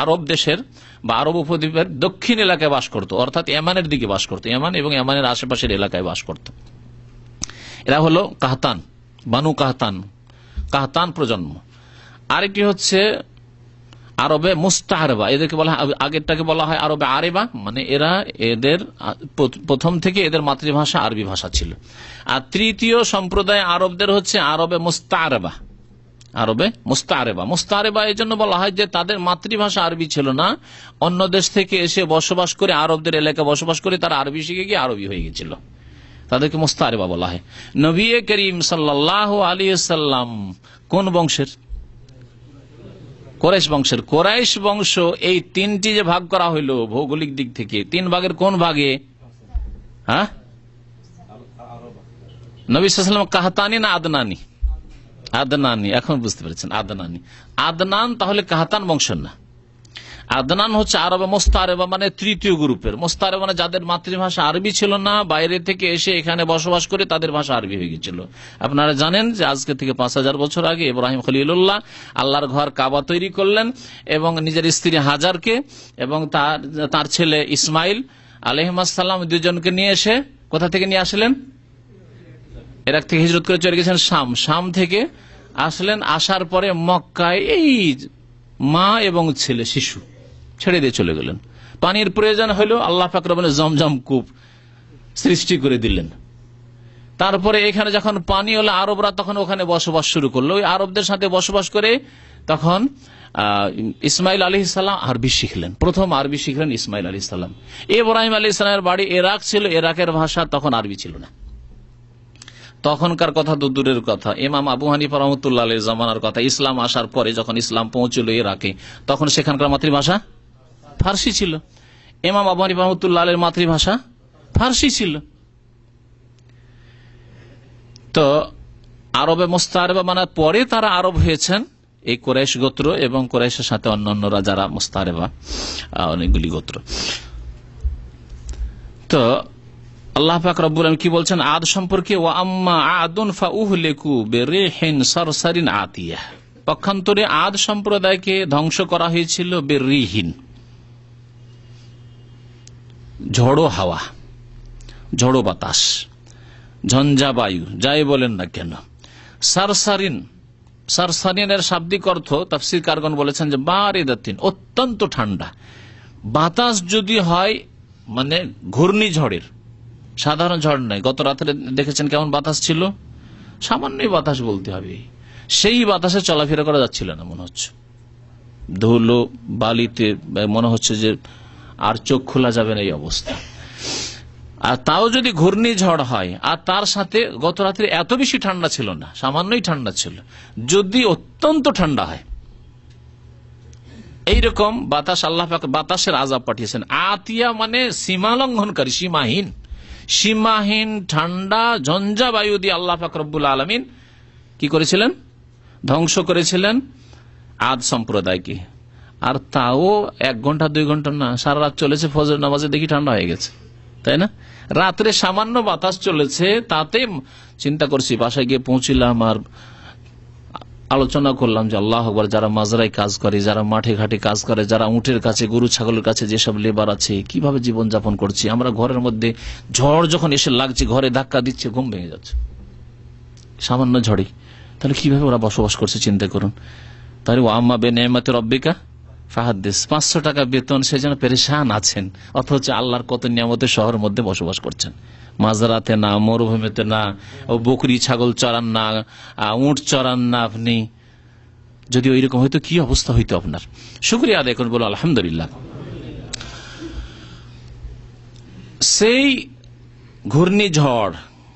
আরব দেশের বা আরব উপদ্বীপের দক্ষিণ এলাকায় বাস করত, অর্থাৎ ইয়ামানের দিকে বাস করত, ইয়ামান এবং ইয়ামানের আশেপাশের এলাকায় বাস করত। এরা হলো কাহতান, বানু কাহতান, কাহতান প্রজন্ম। আরেকটি হচ্ছে আরবে মুস্তাআরবা, এদেরকে বলা হয়, আগেরটাকে বলা হয় আরবে আরেবা, মানে এরা এদের প্রথম থেকে এদের মাতৃভাষা আরবি ভাষা ছিল। আর তৃতীয় সম্প্রদায় আরবদের হচ্ছে আরবে মুস্তাআরবা। আরবে মুস্তাআরবা, মুস্তাআরবা এই জন্য বলা হয় যে তাদের মাতৃভাষা আরবি ছিল না, অন্য দেশ থেকে এসে বসবাস করে আরবদের এলাকায় বসবাস করে তারা আরবি শিখে গিয়ে আরবি হয়ে গেছিল, তাদেরকে মুস্তাআরবা বলা হয়। নবী করিম সাল্লাল্লাহু আলাইহি ওয়াসাল্লাম কোন বংশের? কুরাইশ বংশের। কুরাইশ বংশ এই তিনটি যে ভাগ করা হইল ভৌগোলিক দিক থেকে, তিন ভাগের কোন ভাগে? হ্যাঁ, নবী সাল্লাল্লাহু আলাইহি ওয়াসাল্লাম কাহতানি না আদনানি? আদনানি। এখন বুঝতে পেরেছেন, আদনানি। আদনান তাহলে কাহতান বংশের না। আদনান হচ্ছে আরবে মুস্তাআরবা, মানে তৃতীয় গ্রুপের। মুস্তাআরবা মানে যাদের মাতৃভাষা আরবি ছিল না, বাইরে থেকে এসে এখানে বসবাস করে তাদের ভাষা আরবি হয়ে গেছিল। আপনারা জানেন যে আজকে থেকে 5000 বছর আগে ইব্রাহিম খলিলুল্লাহ আল্লাহর ঘর কাবা তৈরি করলেন এবং নিজের স্ত্রী হাজারকে এবং তার ছেলে ইসমাইল আলাইহিস সালাম দুজনকে নিয়ে এসে কোথা থেকে নিয়ে আসলেন? ইরাক থেকে হিজরত করে চলে গেছেন শাম। শাম থেকে আসলেন, আসার পরে মক্কায় এই মা এবং ছেলে শিশু ছেড়ে দিয়ে চলে গেলেন। পানির প্রয়োজন হলো, আল্লাহ পাক রব্বুল জমজম কূপ সৃষ্টি করে দিলেন। তারপরে এখানে যখন পানি হলো, আরবরা তখন ওখানে বসবাস শুরু করলো। ওই আরবদের সাথে বসবাস করে তখন ইসমাইল আলাইহিস সালাম আরবি শিখলেন। প্রথম আরবি শিখলেন ইসমাইল আলাইহিস সালাম। ইব্রাহিম আলাইহিস সালামের বাড়ি ইরাক ছিল, ইরাকের ভাষা তখন আরবি ছিল না। তখনকার কথা তো দূরের কথা, ইমাম আবু হানিফা রাহমাতুল্লাহ আলাইহির জামানার কথা। ইসলাম আসার পরে যখন ইসলাম পৌঁছল ইরাকে, তখন সেখানকার মাতৃভাষা ফার্সি ছিল। ইমাম আবু হানিফা রাহমাতুল্লাহ আলাইহির মাতৃভাষা ফার্সি ছিল। তো আরবে মুস্তাআরবা মানে পরে তারা আরব হয়েছেন, এই কুরাইশ গোত্র এবং কুরাইশের সাথে অন্যান্যরা যারা মুস্তাআরবা, অনেকগুলি গোত্র। তো আল্লাহ পাক রব্বুল আলামিন কি বলছেন আদ সম্পর্কে? ওয়া আম্মা আদুন ফাউহলিকু বিরিহিন সারসারিন আতিয়া। পক্ষান্তরে আদ সম্প্রদায়কে ধ্বংস করা হয়েছিল বিরিহিন, ঝড়ো হাওয়া, ঝড়ো বাতাস, ঝঞ্ঝা বায়ু, যাই বলেন না কেন। সারসারিন, সারসারিনের শাব্দিক অর্থ তাফসীরকারগণ বলেছেন যে বারিদাতিন, অত্যন্ত ঠান্ডা। বাতাস যদি হয় মানে ঘূর্ণিঝড়ের, সাধারণ ঝড় নয়। গত রাত্রে দেখেছেন কেমন বাতাস ছিল, সামান্যই বাতাস বলতে হবে। সেই বাতাসে চলাফেরা করা যাচ্ছিল না, মনে হচ্ছে ধুলো বালিতে মনে হচ্ছে যে আর চোখ খোলা যাবে না এই অবস্থা। আর তাও যদি ঘূর্ণিঝড় হয়, আর তার সাথে গত রাত্রে এত বেশি ঠান্ডা ছিল না, সামান্যই ঠান্ডা ছিল। যদি অত্যন্ত ঠান্ডা হয়, এইরকম বাতাস আল্লাহ পাক বাতাসের আযাব পাঠিয়েছেন। আতিয়া মানে সীমা লঙ্ঘনকারী, সীমাহীন, সীমাহীন ঠান্ডা ঝঞ্ঝা বায়ু দিয়ে আল্লাহ পাক রব্বুল আলামিন কি করেছিলেন? ধ্বংস করেছিলেন আদ সম্প্রদায়কে। আর তাও 1 ঘন্টা 2 ঘন্টা না, সারা রাত চলেছে। ফজর নামাজে দেখি ঠান্ডা হয়ে গেছে, তাই না? রাত্রে সামান্য বাতাস চলেছে, তাতে চিন্তা করছি, বাসায় গিয়ে পৌঁছিলাম আর আলোচনা করলাম যে আল্লাহ আকবার, যারা মাজরায় কাজ করে, যারা মাঠে ঘাটে কাজ করে, যারা উটের কাছে গরু ছাগলের কাছে যেসব লেবার আছে, কিভাবে জীবন যাপন করছি আমরা। ঘরের মধ্যে ঝড় যখন এসে লাগছে, ঘরে ধাক্কা দিচ্ছে, ঘুম ভেঙে যাচ্ছে সামান্য ঝড়ে। তাহলে কিভাবে ওরা বসবাস করছে চিন্তা করুন। তাহলে ও আম্মা বে নেমাতে রব্বিকা ফাহাদ্দিস, 500 টাকা বেতন, সে যেন পেরেশান আছেন, অথচ আল্লাহর কত নিয়ামতের শহরের মধ্যে বসবাস করছেন। মাজারাতে না, মরুভূমিতে না, ও বকরি ছাগল চড়ান না, উট চড়ান না আপনি। যদি ওইরকম হইতো কি অবস্থা হইতো আপনার? শুকরিয়া আদায় করুন, বলো আলহামদুলিল্লাহ। সেই ঘূর্ণিঝড়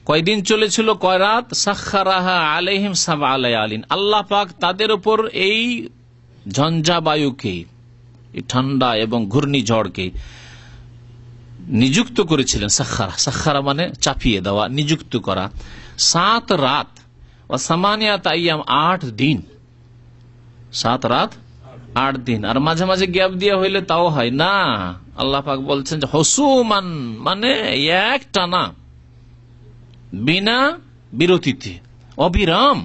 কয়দিন চলেছিল, কয় রাত? সাখখারাহা আলাইহিম সাবআ লায়ালিন। আল্লাহ পাক তাদের উপর এই ঝঞ্ঝা বায়ুকে, ঠান্ডা এবং ঘূর্ণিঝড়কে নিযুক্ত করেছিলেন। সাখারা, সাখারা মানে চাপিয়ে দেওয়া, নিযুক্ত করা। 7 রাত ও সামানিয়াত আইয়াম, 8 দিন। 7 রাত 8 দিন। আর মাঝে মাঝে গ্যাপ দিয়ে হইলে তাও হয় না। আল্লাহ পাক বলছেন যে হুসুমান মানে এক টানা, বিনা বিরতিতে, অবিরাম।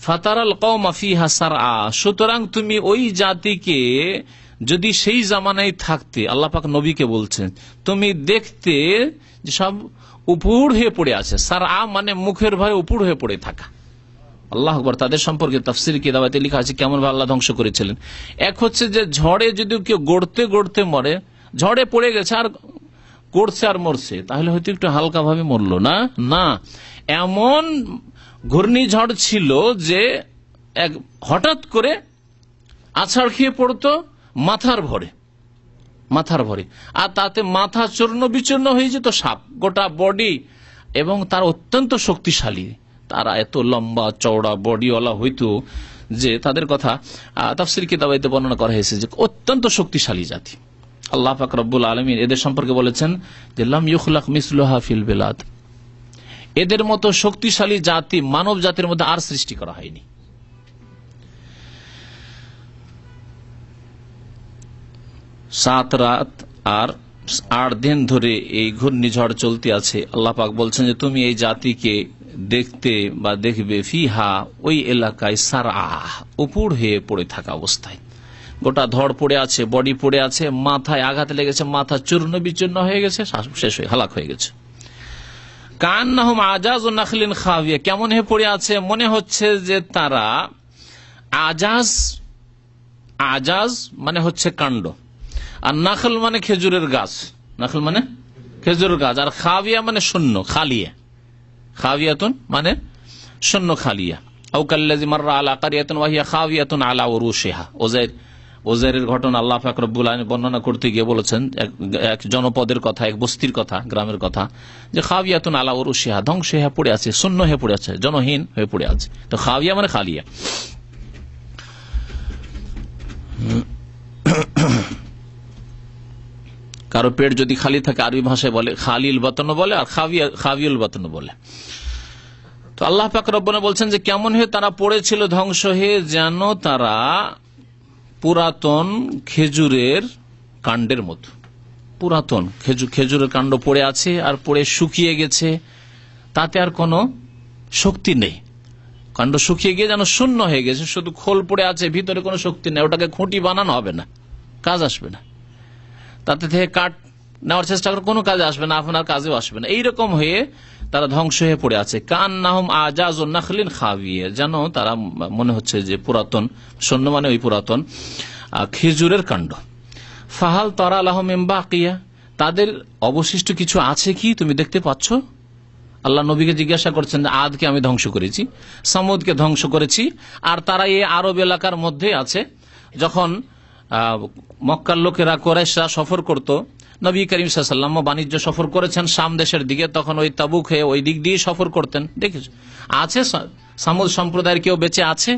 ফাতারাল কওমা ফিহা সারআ, সুতরাং তুমি ওই জাতিকে যদি সেই জামানায় থাকতে, আল্লাহ পাক নবীকে বলছেন, তুমি দেখতে যে সব উপুড় হয়ে পড়ে আছে। সারআ মানে মুখের ভয়ে উপুড় হয়ে পড়ে থাকা। আল্লাহ আকবার। তাদের সম্পর্কে তাফসীর কিতাবে লেখা আছে কেমন ভাবে আল্লাহ ধ্বংস করেছিলেন। এক হচ্ছে যে ঝড়ে যদি কেউ গড়তে গড়তে মরে, ঝড়ে পড়ে গেছে আর গড়ছে আর মরছে, তাহলে হয়তো একটু হালকা ভাবে মরলো না, না, এমন ঘূর্ণিঝড় ছিল যে এক হঠাৎ করে আছাড় খেয়ে পড়তো মাথার ভরে, মাথার ভরে, আর তাতে মাথা চূর্ণ বিচূর্ণ হয়ে যেত, সাপ গোটা বডি, এবং তার অত্যন্ত শক্তিশালী। তারা এত লম্বা চওড়া বডিওয়ালা হইতো যে তাদের কথা তাফসীর কিতাবে বর্ণনা করা হয়েছে যে অত্যন্ত শক্তিশালী জাতি। আল্লাহ পাক রব্বুল আলামিন এদের সম্পর্কে বলেছেন যে লাম ইউখলাক মিসলুহা ফিল বিলাদ, এদের মতো শক্তিশালী জাতি মানব জাতির মধ্যে আর সৃষ্টি করা হয়নি। সাত রাত আর 8 দিন ধরে এই ঘূর্ণিঝড় চলতে আছে। আল্লাহ পাক বলছেন যে তুমি এই জাতিকে দেখতে বা দেখবে ফিহা, ওই এলাকায় সারআ, উপুড় হয়ে পড়ে থাকা অবস্থায়, গোটা ধড় পড়ে আছে, বডি পড়ে আছে, মাথায় আঘাত লেগেছে, মাথা চূর্ণ বিচূর্ণ হয়ে গেছে, শেষ হয়ে হালাক হয়ে গেছে। কান্নাহুম আজাজু নাখলিন খাওয়িয়া, কেমন হয়ে পড়ে আছে, মনে হচ্ছে যে তারা আজাজ, আজাজ মানে হচ্ছে কাণ্ড, আর নাখল মানে খেজুরের গাছ, নাখল মানে খেজুরের গাছ, আর খাওয়িয়া মানে শূন্য, খালিয়া, খাওয়িয়াতুন মানে শূন্য, খালিয়া। আও কাল্লাযী মাররা আলা কারিয়াতিন ওয়া হিয়া খাওয়িয়াতুন আলা উরুশিহা। ওজাইরের ঘটনা আল্লাহ পাক রব্বুল আলামিন বর্ণনা করতে গিয়ে বলেছেন এক জনপদের কথা, এক বস্তির কথা, গ্রামের কথা, যে খাওয়িয়াতুন আলা উরুশিহা, ধ্বংস হয়ে পড়ে আছে, শূন্য হয়ে পড়ে আছে, জনহীন হয়ে পড়ে আছে। তো খাওয়িয়া মানে খালিয়া। কারো পেট যদি খালি থাকে আরবি ভাষায় বলে খালিল বাতন বলে, আর খাবিউল বাতন বলে। তো আল্লাহ পাক রব্বুনা বলছেন যে কেমন হয়ে তারা পড়েছিল ধ্বংস হয়ে, যেন তারা পুরাতন খেজুরের কাণ্ডের মতো। পুরাতন খেজুরের কাণ্ড পড়ে আছে আর পড়ে শুকিয়ে গেছে, তাতে আর কোনো শক্তি নেই। কাণ্ড শুকিয়ে গিয়ে যেন শূন্য হয়ে গেছে, শুধু খোল পড়ে আছে, ভিতরে কোনো শক্তি নেই, ওটাকে খুঁটি বানানো হবে না, কাজ আসবে না, তাতে থেকে কাঠ নেওয়ার চেষ্টা করে কোনো কাজে আসবে না, আপনার কাজেও আসবে না। এইরকম হয়ে তারা ধ্বংস হয়ে পড়ে আছে। কান্নাহুম আজাজু নাখলিন খাওয়িয়া, যেন তারা মনে হচ্ছে যে পুরাতন, শূন্য মানে ওই পুরাতন খেজুরের কাণ্ড। ফাহাল তারা লাহুম মিন বাকিয়া, তাদের অবশিষ্ট কিছু আছে কি তুমি দেখতে পাচ্ছ? আল্লাহ নবীকে জিজ্ঞাসা করছেন, আদকে আমি ধ্বংস করেছি, সামুদকে ধ্বংস করেছি, আর তারা এই আরব এলাকার মধ্যে আছে। যখন মক্কার লোকেরা, কুরাইশরা সফর করত, নবী করিম সাল্লাল্লাহু আলাইহি ওয়াসাল্লাম বাণিজ্য সফর করেছেন শাম দেশের দিকে, তখন ওই তাবুক হয়ে ওই দিক দিয়ে সফর করতেন। দেখেছ আছে সামুদ সম্প্রদায়ের কেউ বেঁচে আছে?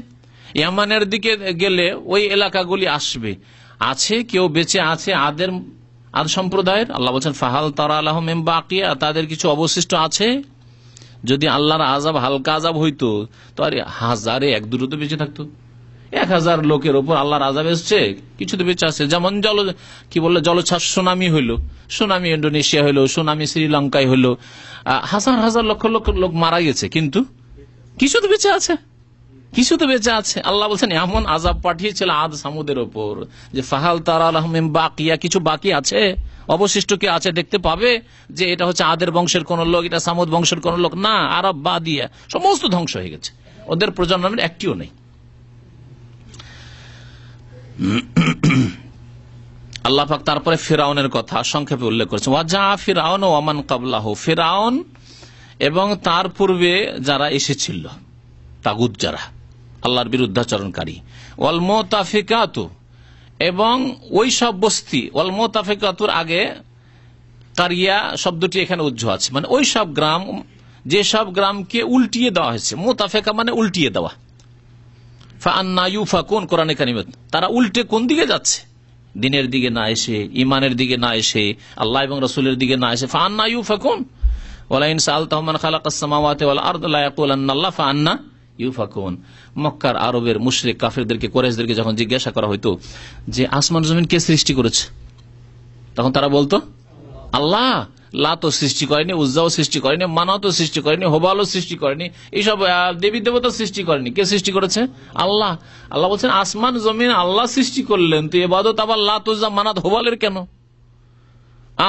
ইয়ামানের দিকে গেলে ওই এলাকাগুলি আসবে, আছে কেউ বেঁচে আছে আদ সম্প্রদায়ের? আল্লাহ বলছেন ফাহাল তারা লাহুম মিন বাকিয়া, তাদের কিছু অবশিষ্ট আছে? যদি আল্লাহর আযাব হালকা আযাব হইতো তো আর হাজারে 1-2 তো বেঁচে থাকতো। 1000 লোকের উপর আল্লাহর আযাব এসছে, কিছু তো বেঁচে আছে। যেমন জলোচ্ছ্বাস, সুনামি হইলো, সুনামি ইন্ডোনেশিয়া হইলো, সুনামি শ্রীলঙ্কায় হইলো, হাজার হাজার লক্ষ লক্ষ লোক মারা গেছে, কিন্তু কিছু তো বেঁচে আছে, কিছু তো বেঁচে আছে। আল্লাহ বলছেন এমন আযাব পাঠিয়েছিল আদ সামুদের উপর যে ফাহাল তারা লাহুম মিন বাকিয়া, কিছু বাকি আছে, অবশিষ্ট কি আছে দেখতে পাবে যে এটা হচ্ছে আদের বংশের কোন লোক, এটা সামুদ বংশের কোন লোক না, আরব বাদিয়া সমস্ত ধ্বংস হয়ে গেছে, ওদের প্রজন্মের একটিও নেই। আল্লাহ পাক তারপরে ফিরআউনের কথা সংক্ষেপে উল্লেখ করেছেন, ওয়াজা ফিরআউন ওয়া মান ক্বাবলাহু, ফিরআউন এবং তার পূর্বে যারা এসেছিল, তাগুত যারা আল্লাহর বিরুদ্ধাচরণকারী, ওয়াল মুতাফিকাতু, এবং ওই সব বস্তি, ওয়াল মুতাফিকাতুর আগে কারিয়া শব্দটি এখানে উজ্জ্ব আছে, মানে ওই সব গ্রাম, যে সব গ্রামকে উল্টিয়ে দেওয়া হয়েছে। মুতাফিকা মানে উল্টিয়ে দেওয়া, ফাআন্না ইউফাকুন, কোরআনে কারিমে তারা উল্টে কোন দিকে যাচ্ছে, দিনের দিকে না এসে, ইমানের দিকে না এসে, আল্লাহ এবং রাসূলের দিকে না এসে। ফাআন্না ইউফাকুন ওয়ালাইন সাআলতাহুম মান খালাকাস সামাওয়াতি ওয়াল আরদ লা ইয়াকুলান্না আল্লাহ ফাআন্না ইউফাকুন। মক্কার আরবের মুশরিক কাফিরদেরকে, কুরাইশদেরকে যখন জিজ্ঞাসা করা হইতো যে আসমান জমিন কে সৃষ্টি করেছে, তখন তারা বলতো আল্লাহ। লাতো সৃষ্টি করেনি, উজ্জাও সৃষ্টি করেনি, মানাতো সৃষ্টি করেনি, হোবালও সৃষ্টি করেনি, এইসব দেবী দেবতা সৃষ্টি করেনি। কে সৃষ্টি করেছে? আল্লাহ। আল্লাহ বলছেন আসমান জমিন আল্লাহ সৃষ্টি করলেন, তো এবাদত আবার লাত, উজ্জা, মানাত, হোবালের কেন?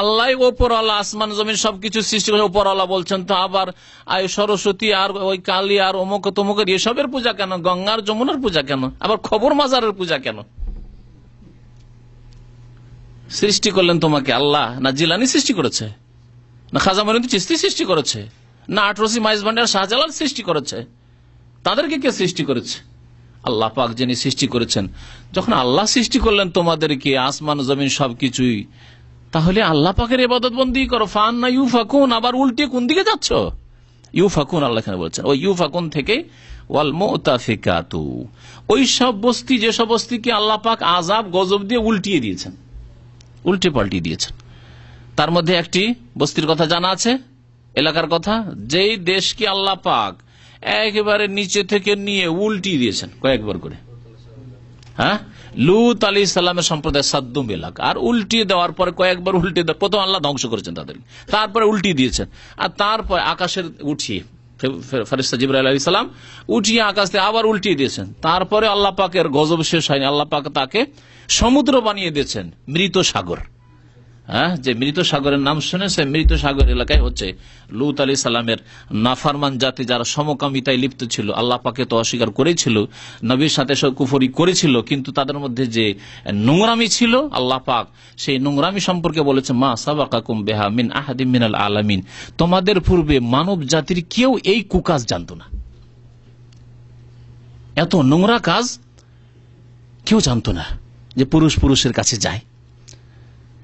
আল্লাহ ওপর আল্লাহ, আসমান জমিন সবকিছু সৃষ্টি করে ওপর আল্লাহ বলছেন, তো আবার সরস্বতী আর ওই কালী আর অমুক তমুকের এসবের পূজা কেন? গঙ্গার যমুনার পূজা কেন? আবার খবর মাজারের পূজা কেন? সৃষ্টি করলেন তোমাকে আল্লাহ? না জিলানি সৃষ্টি করেছে, না খাজা মঈনুদ্দিন চিশতি সৃষ্টি করেছে, না আটরসি মাইজ ভান্ডার শাহজালাল সৃষ্টি করেছে? তাদেরকে কে সৃষ্টি করেছে? আল্লাহ পাক যিনি সৃষ্টি করেছেন। যখন আল্লাহ সৃষ্টি করলেন তোমাদেরকে, আসমান জমিন সবকিছুই, তাহলে আল্লাহ পাকের ইবাদত বন্দেগী করো। ফাআন্না ইউফাকুন, আবার উল্টে কোন দিকে যাচ্ছ? ইউফাকুন আল্লাহ এখানে বলছেন, ওই ইউফাকুন থেকে ওয়াল মুতাফিকাতু, ওই সব বস্তি, যেসব বস্তিকে আল্লাহ পাক আযাব গজব দিয়ে উল্টিয়ে দিয়েছেন, উল্টে পাল্টিয়ে দিয়েছেন। তার মধ্যে একটি বস্তির কথা জানা আছে, এলাকার কথা, যেই দেশকে আল্লাহ পাক একেবারে নিচে থেকে নিয়ে উল্টিয়ে দিয়েছেন কয়েকবার করে। হ্যাঁ, লূত আলাইহিস সালামের সম্প্রদায় সাদ্দুম এলাকা, আর উল্টিয়ে দেওয়ার পরে কয়েকবার উল্টে দেওয়ার, প্রথম আল্লাহ ধ্বংস করেছেন তাদেরকে, তারপরে উল্টিয়ে দিয়েছেন, আর তারপর আকাশের উঠিয়ে ফেরেশতা জিবরাইল আলাইহিস সালাম উঠিয়ে আকাশ থেকে আবার উল্টিয়ে দিয়েছেন। তারপরে আল্লাহ পাকের গজব শেষ হয়নি, আল্লাহ পাক তাকে সমুদ্র বানিয়ে দিয়েছেন, মৃত সাগর। হ্যাঁ, যে মৃত সাগরের নাম শুনেছে, মৃত সাগর এলাকায় হচ্ছে লূত আলাইহিস সালামের নাফরমান জাতি, যারা সমকামিতায় লিপ্ত ছিল, আল্লাহ পাকে তো অস্বীকার করেছিল, নবীর সাথে সব কুফরি করেছিল, কিন্তু তাদের মধ্যে যে নোংরামি ছিল, আল্লাহ পাক সেই নোংরামি সম্পর্কে বলেছে, মা সাবাকাকুম বিহা মিন আহাদিম মিনাল আলামিন, তোমাদের পূর্বে মানব জাতির কেউ এই কুকাজ জানতো না, এত নোংরা কাজ কেউ জানতো না, যে পুরুষ পুরুষের কাছে যায়,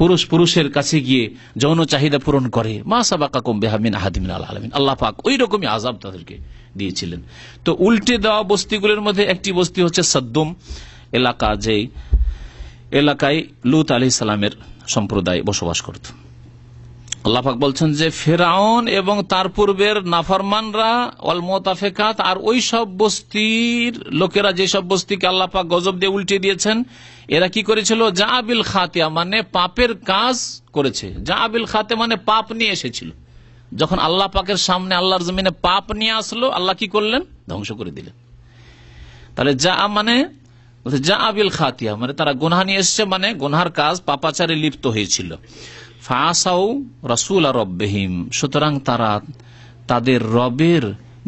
পুরুষ পুরুষের কাছে গিয়ে যৌন চাহিদা পূরণ করে। মা সাবাকাকুম বিহা মিন আহাদিম মিনাল আলামিন, আল্লাহ পাক ওই রকমই আযাব তাদেরকে দিয়েছিলেন। তো উল্টে দেওয়া বস্তিগুলোর মধ্যে একটি বস্তি হচ্ছে সাদ্দুম এলাকা, যে এলাকায় লূত আলাইহিস সালামের সম্প্রদায় বসবাস করত। আল্লাহ পাক বলছেন যে ফিরআউন এবং তার পূর্বের নাফরমানরা ওয়াল মুতাফিকাত, আর ওই সব বস্তির লোকেরা, যে সব বস্তিকে আল্লাহ পাক গজব দিয়ে উল্টে দিয়েছেন, এরা কি করেছিল? জাবিল খাতিয়া, মানে পাপের কাজ করেছে। জাবিল খাতে মানে পাপ নিয়ে এসেছিল। যখন আল্লাহ পাকের সামনে, আল্লাহর জমিনে পাপ নিয়ে আসলো, আল্লাহ কি করলেন? ধ্বংস করে দিলেন। তাহলে জাবিল খাতিয়া মানে তারা গুনাহ নিয়ে এসেছে, মানে গুনার কাজ, পাপাচারে লিপ্ত হয়েছিল। ফাসাউ রাসূল রব্বিহিম, সুতরাং তারা তাদের রবের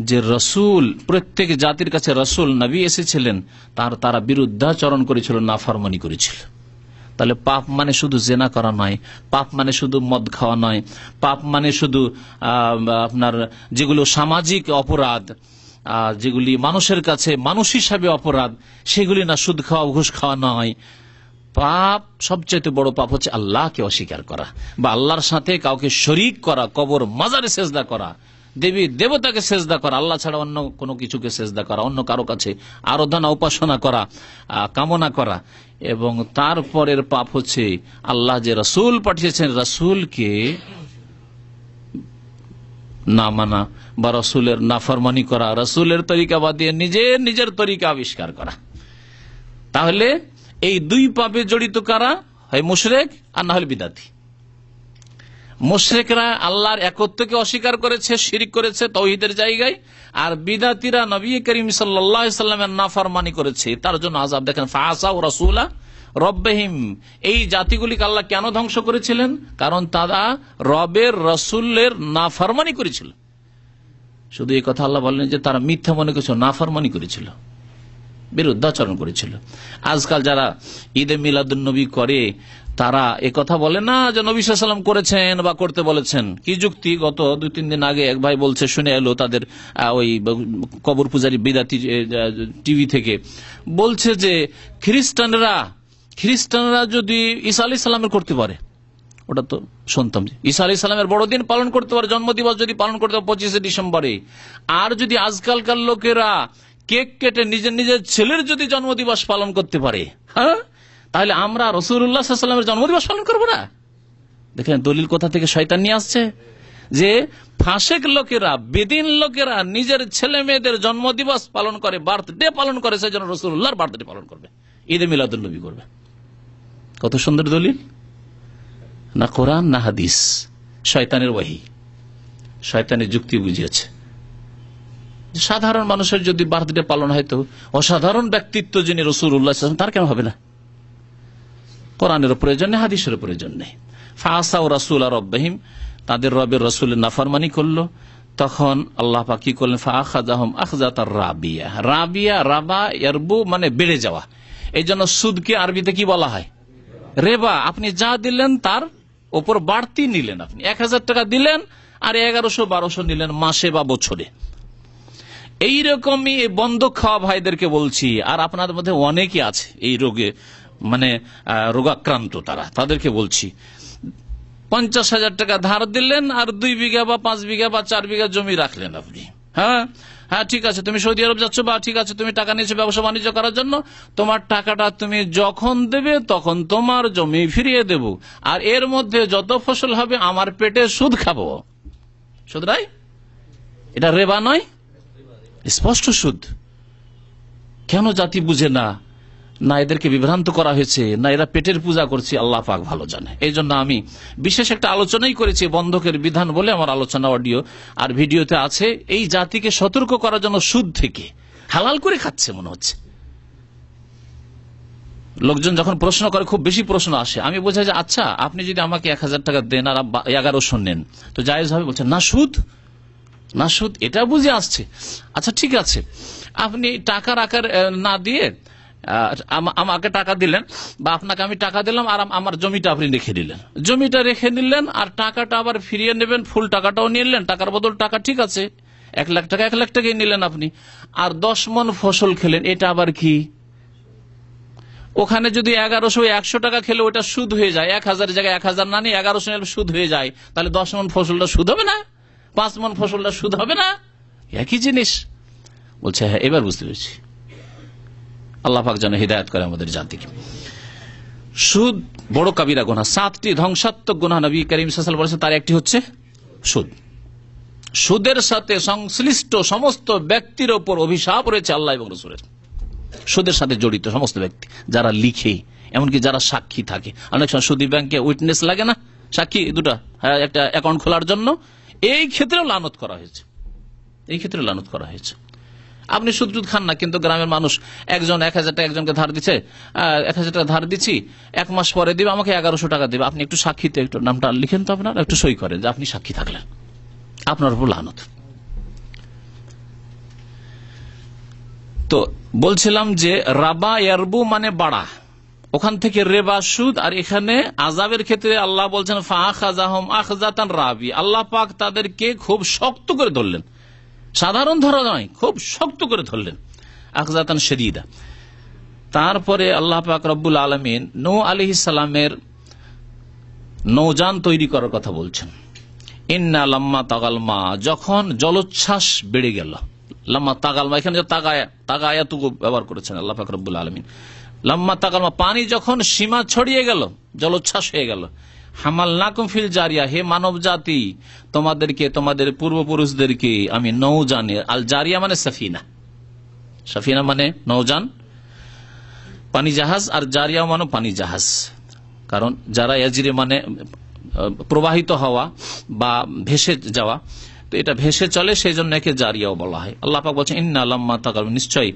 যে রসুল, প্রত্যেক জাতির কাছে রসুল নবী এসেছিলেন, তারা বিরুদ্ধাচরণ করেছিল, নাফরমানি করেছিল। তাহলে পাপ মানে শুধু জেনা করা নয়, পাপ মানে শুধু মদ খাওয়া নয়, পাপ মানে শুধু আপনার যেগুলো সামাজিক অপরাধ, যেগুলি মানুষের কাছে মানুষ হিসাবে অপরাধ, সেগুলি না, সুদ খাওয়া, ঘুষ খাওয়া নয়। পাপ, সবচেয়ে বড় পাপ হচ্ছে আল্লাহকে অস্বীকার করা, বা আল্লাহর সাথে কাউকে শরীক করা, কবর মাজারে সেজদা করা, দেবী দেবতাকে সেজদা করা, আল্লাহ ছাড়া অন্য কোনো কিছুকে সেজদা করা, অন্য কারো কাছে আরাধনা উপাসনা করা, কামনা করা। এবং তারপরের পাপ হচ্ছে আল্লাহ যে রাসূল পাঠিয়েছেন, রাসূলকে না মানা, বা রাসূলের নাফরমানি করা, রাসূলের তরিকা বাদ দিয়ে নিজের তরিকা আবিষ্কার করা। তাহলে এই দুই পাপে জড়িত কারা? হয় মুশরিক, আর না হলে বিদাতি। মুশরিকরা আল্লাহর একত্বকে অস্বীকার করেছে, শিরক করেছে তাওহীদের জায়গায়, আর বিদাতিরা নবী করিম সাল্লাল্লাহু আলাইহি সাল্লামের নাফরমানি করেছে, তার জন্য আযাব। দেখেন, ফাসাউ রাসূলা রব্বিহিম, এই জাতিগুলিকে আল্লাহ কেন ধ্বংস করেছিলেন? কারণ তারা রবের রসুলের নাফরমানি করেছিল। শুধু এই কথা আল্লাহ বলেন যে তারা মিথ্যা মনে করেছিল, নাফরমানি করেছিল, বিরুদ্ধাচরণ করেছিল। আজকাল যারা ঈদে মিলাদুন নবী করে, তারা একথা বলে না যে নবী সাল্লাল্লাহু আলাইহি ওয়াসাল্লাম করেছেন বা করতে বলেছেন। কি যুক্তি? গত 2-3 দিন আগে এক ভাই বলছে, শুনে এলো তাদের ওই কবর পূজারী বিদাতি টিভি থেকে, বলছে যে খ্রিস্টানরা যদি ঈসা আলাইহিস সালামের করতে পারে, ওটা তো শুনতাম, ঈসা আলাইহিস সালামের বড়দিন পালন করতে পারে, জন্মদিবস যদি পালন করতে পারে 25শে ডিসেম্বরে, আর যদি আজকালকার লোকেরা কেক কেটে নিজের নিজের ছেলের যদি জন্মদিবস পালন করতে পারে, হ্যাঁ, তাহলে আমরা রাসূলুল্লাহ সাল্লাল্লাহু আলাইহি ওয়াসাল্লামের জন্মদিবস পালন করবো না? দেখেন দলিল কোথা থেকে শয়তান নিয়ে আসছে, যে ফাসেক লোকেরা, বেদিন লোকেরা নিজের ছেলে মেয়েদের জন্মদিবস পালন করে, বার্থডে পালন করে, সেই জন্য রাসূলুল্লাহর বার্থডে পালন করবে, ঈদে মিলাদুন নবী করবে। কত সুন্দর দলিল! না কোরআন না হাদিস, শয়তানের ওয়াহি, শয়তানের যুক্তি বুঝিয়েছে। সাধারণ মানুষের যদি বার্থডে পালন হয়, তো অসাধারণ ব্যক্তিত্ব যিনি রাসূলুল্লাহ সাল্লাল্লাহু আলাইহি ওয়াসাল্লাম, তার কেন হবে না? কোরআনেরও প্রয়োজন নেই, হাদিসেরও প্রয়োজন নেই। ফাসাউ রাসূল রাব্বিহিম, তাদের রবের রাসূলের নাফরমানি করলো, তখন আল্লাহ পাক কি করলেন? ফাআখাযাহুম আখযাতার রাবিয়া। রাবিয়া, রাবা ইয়ারবু মানে বেড়ে যাওয়া। এই জন্য সুদকে আরবিতে কি বলা হয়? রেবা। আপনি যা দিলেন তার উপর বাড়তি নিলেন। আপনি 1000 টাকা দিলেন আর 1100-1200 নিলেন মাসে বা বছরে। এইরকমই বন্ধক খাওয়া ভাইদেরকে বলছি, আর আপনাদের মধ্যে অনেকে আছে এই রোগে, মানে রোগাক্রান্ত, তাদেরকে বলছি, 50,000 টাকা ধার দিলেন আর 2 বিঘা বা 5 বিঘা বা 4 বিঘা জমি রাখলেন আপনি। হ্যাঁ হ্যাঁ, ঠিক আছে, তুমি সৌদি আরব যাচ্ছ, বা ঠিক আছে তুমি টাকা নিয়েছো ব্যবসা বাণিজ্য করার জন্য, তোমার টাকাটা তুমি যখন দেবে তখন তোমার জমি ফিরিয়ে দেব, আর এর মধ্যে যত ফসল হবে আমার পেটে সুদ খাবো। সুদ নয় এটা, রেবা নয়, স্পষ্ট সুদ। কেন জাতি বুঝে না? না এদেরকে বিভ্রান্ত করা হয়েছে, না এরা পেটের পূজা করছে, আল্লাহ পাক ভালো জানে। এই জন্য আমি বিশেষ একটা আলোচনাই করেছি বন্ধকের বিধান বলে, আমার আলোচনা অডিও আর ভিডিওতে আছে। এই জাতিকে সতর্ক করার জন্য সুদ থেকে হালাল করে খাচ্ছে মনে হচ্ছে। লোকজন যখন প্রশ্ন করে, খুব বেশি প্রশ্ন আসে, আমি বোঝাই যে আচ্ছা আপনি যদি আমাকে 1000 টাকা দেন আর 1100 নেন তো জায়েজ হবে? বলছেন না সুদ, না সুদ, এটা বুঝে আসছে। আচ্ছা ঠিক আছে, আপনি টাকার আকার না দিয়ে আমাকে টাকা দিলেন, বা আপনাকে আমি টাকা দিলাম আর আমার জমিটা আপনি রেখে দিলেন, জমিটা রেখে নিলেন আর টাকাটা আবার ফিরিয়ে নেবেন, ফুল টাকাটাও নিয়ে নিলেন, টাকার বদল টাকা, ঠিক আছে 1 লাখ টাকা 1 লাখ টাকাই নিলেন আপনি, আর 10 মণ ফসল খেলেন, এটা আবার কি? ওখানে যদি 1100-100 টাকা খেলে ওটা সুদ হয়ে যায়, 1000 জায়গায় 1000 না নিয়ে 1100 নিলে সুদ হয়ে যায়, তাহলে 10 মণ ফসলটা সুদ হবে না? 5 মণ ফসলটা সুদ হবে না? একই জিনিস। বলছে হ্যাঁ, এবার বুঝতে পেরেছি। আল্লাহ পাক যেন হিদায়াত করে আমাদের জাতিকে। সুদ বড় কাবিরা গুনাহ, 7টি ধ্বংসাত্মক গুনাহ নবী করিম সাল্লাল্লাহু আলাইহি ওয়াসাল্লাম বলেছেন, তার একটি হচ্ছে সুদ। সুদের সাথে সংশ্লিষ্ট সমস্ত ব্যক্তির উপর অভিশাপ রয়েছে আল্লাহ এবং রাসূলের। সুদের সাথে জড়িত সমস্ত ব্যক্তি, যারা লিখে, এমনকি যারা সাক্ষী থাকে। অনেক সময় সুদী ব্যাংকে উইটনেস লাগে না, সাক্ষী দুটা, একটা অ্যাকাউন্ট খোলার জন্য, এই ক্ষেত্রেও লানত করা হয়েছে, এই ক্ষেত্রে লানত করা হয়েছে। আপনি সুদ টুদ খান না, কিন্তু গ্রামের মানুষ একজন 1000 টাকা একজনকে ধার দিচ্ছে, 1000 টাকা ধার দিচ্ছি, 1 মাস পরে দিবে, আমাকে 1100 টাকা দেবে, আপনি একটু সাক্ষীতে একটু নামটা লিখেন তো, আপনার একটু সই করেন যে আপনি সাক্ষী থাকলেন, আপনার উপর লানত। তো বলছিলাম যে রাবা ইয়ারবু মানে বাড়া, ওখান থেকে রেবা সুদ, আর এখানে আযাবের ক্ষেত্রে আল্লাহ বলছেন ফাআখাযাহুম আখযাতান রাবি, আল্লাহ পাক তাদেরকে খুব শক্ত করে ধরলেন, সাধারণ ধরা নয়, খুব শক্ত করে ধরলেন, আখযাতান শাদীদা। তারপরে আল্লাহ পাক রব্বুল আলামিন নূহ আলাইহিস সালামের নৌযান তৈরি করার কথা বলছেন। ইন্না লাম্মা তাগাল মা, যখন জলোচ্ছ্বাস বেড়ে গেল, লাম্মা তাগাল মা, এখানে তাগায়াতুকু ব্যবহার করেছেন আল্লাহ পাক রব্বুল আলামিন। লাম্মা তাগাল মা, পানি যখন সীমা ছড়িয়ে গেল, জলোচ্ছ্বাস হয়ে গেল, হামালনাকুম ফিল জারিয়া, হে মানব জাতি তোমাদেরকে, তোমাদের পূর্বপুরুষদেরকে আমি নৌযানে, আল জারিয়া মানে সাফিনা, সাফিনা মানে নৌযান, পানি জাহাজ, আর জারিয়া মানে পানি জাহাজ, কারণ যারা ইয়াজরি মানে প্রবাহিত হওয়া বা ভেসে যাওয়া, তো এটা ভেসে চলে, সেই জন্য একে জারিয়াও বলা হয়। আল্লাহ পাক বলছেন ইন্না লাম্মা তাগাল, নিশ্চয়ই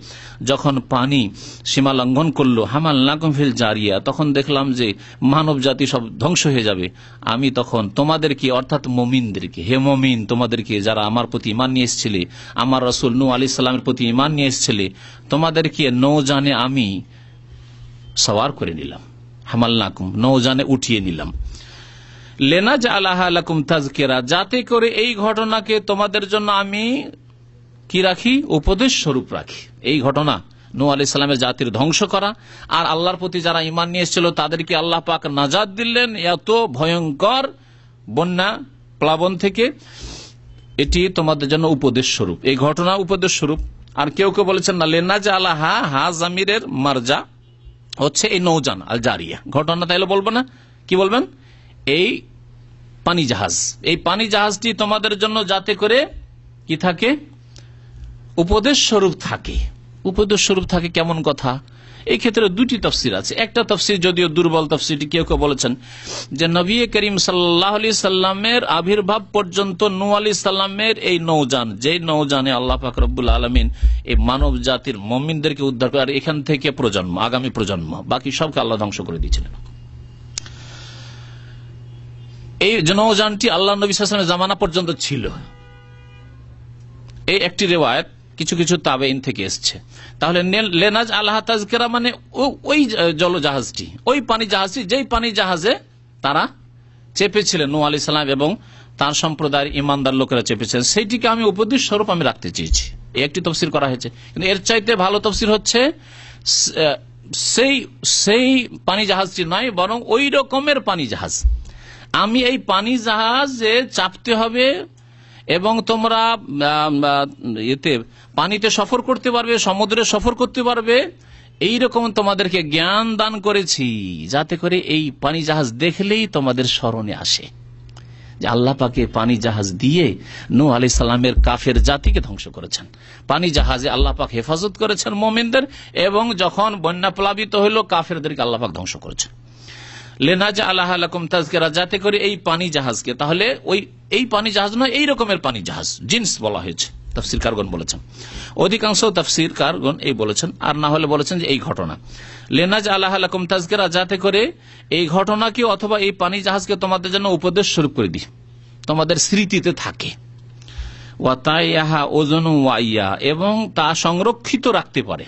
যখন পানি সীমা লঙ্ঘন করলো, হামালনাকুম ফিল জারিয়া, তখন দেখলাম যে মানব জাতি সব ধ্বংস হয়ে যাবে, আমি তখন তোমাদেরকে, অর্থাৎ মুমিনদেরকে, হে মুমিন তোমাদেরকে যারা আমার প্রতি ঈমান নিয়ে এসেছিলে, আমার রাসূল নূহ আলাইহিস সালামের প্রতি ঈমান নিয়ে এসেছিলে, তোমাদেরকে নৌযানে আমি সওয়ার করে নিলাম, হামালনাকুম নৌযানে উঠিয়ে নিলাম, লেনা জালাহা লাকুম তাযকিরা, যাতে করে এই ঘটনাকে তোমাদের জন্য আমি কি রাখি, উপদেশ স্বরূপ রাখি। এই ঘটনা নূহ আলাইহিস সালামের জাতির ধ্বংস করা, আর আল্লাহর প্রতি যারা ঈমান নিয়ে এসেছিল তাদেরকে আল্লাহ পাক নাজাত দিলেন এত ভয়ঙ্কর বন্যা প্লাবন থেকে, এটি তোমাদের জন্য উপদেশ স্বরূপ, এই ঘটনা উপদেশ স্বরূপ। আর কেউ কেউ বলেছেন না, লেনাজ আলাহা হা জামিরের মারজা হচ্ছে এই নৌজান আল জারিয়া ঘটনা, তাইলে বলবো না, কি বলবেন, এই পানি জাহাজ, এই পানি জাহাজটি তোমাদের জন্য যাতে করে কি থাকে, উপদেশ স্বরূপ থাকে। উপদেশ স্বরূপ থাকে কেমন কথা? এই ক্ষেত্রে দুটি তফসির আছে। একটা তফসির যদিও দুর্বল তফসিরটি, কেউ কেউ বলেছেন যে নবী করিম সাল্লাল্লাহু আলাইহি সাল্লামের আবির্ভাব পর্যন্ত নূহ আলাইহিস সালামের এই নৌযান, যে নৌযানে আল্লাহ পাক রব্বুল আলামিন এই মানব জাতির মুমিনদেরকে উদ্ধার করে, আর এখান থেকে প্রজন্ম, আগামী প্রজন্ম, বাকি সবকে আল্লাহ ধ্বংস করে দিয়েছিলেন। এই নৌযানটি আল্লাহ নবী সাল্লাল্লাহু আলাইহি ওয়াসাল্লামের জামানা পর্যন্ত ছিল। এই একটি রিওয়ায়াত কিছু কিছু তাবেইন থেকে এসছে। তাহলে লেনাজ আল্লাহ তাজকিরা মানে ওই জলজাহাজটি, ওই পানি জাহাজটি, যেই পানি জাহাজে তারা চেপেছিলেন নূহ আলাইহিস সালাম এবং তার সম্প্রদায়ের ইমানদার লোকেরা চেপেছিলেন, সেইটিকে আমি উপদেশ স্বরূপ আমি রাখতে চেয়েছি। এই একটি তফসির করা হয়েছে। কিন্তু এর চাইতে ভালো তফসির হচ্ছে সেই পানি জাহাজটি নয়, বরং ওই রকমের পানি জাহাজ। আমি এই পানি জাহাজে চাপতে হবে এবং তোমরা এতে পানিতে সফর করতে পারবে, সমুদ্রে সফর করতে পারবে, এইরকম তোমাদেরকে জ্ঞান দান করেছি, যাতে করে এই পানি জাহাজ দেখলেই তোমাদের স্মরণে আসে যে আল্লাহ পাকে পানি জাহাজ দিয়ে নূহ আলাইহিস সালামের কাফের জাতিকে ধ্বংস করেছেন। পানি জাহাজে আল্লাহ পাক হেফাজত করেছেন মুমিনদের, এবং যখন বন্যা প্লাবিত হইল কাফেরদেরকে আল্লাহ পাক ধ্বংস করেছেন। লেনাজ আলাহা লাকুম তাজকিরা, যাতে করে এই পানি জাহাজকে, তাহলে এই পানি জাহাজ নয়, এই রকমের পানি জাহাজ, জিন্স বলা হয়েছে, তাফসীর কারগণ বলেছেন। অধিকাংশ তাফসীর কারগণ এই বলেছেন, আর না হলে বলেছেন যে এই ঘটনা লেনাজ আলাহা লাকুম তাজকিরা, যাতে করে এই ঘটনাকে অথবা এই পানি জাহাজকে তোমাদের জন্য উপদেশ স্বরূপ করে দিই, তোমাদের স্মৃতিতে থাকে। ওয়াতাইয়াহা ওজনু ওয়াইয়া, এবং তা সংরক্ষিত রাখতে পারে,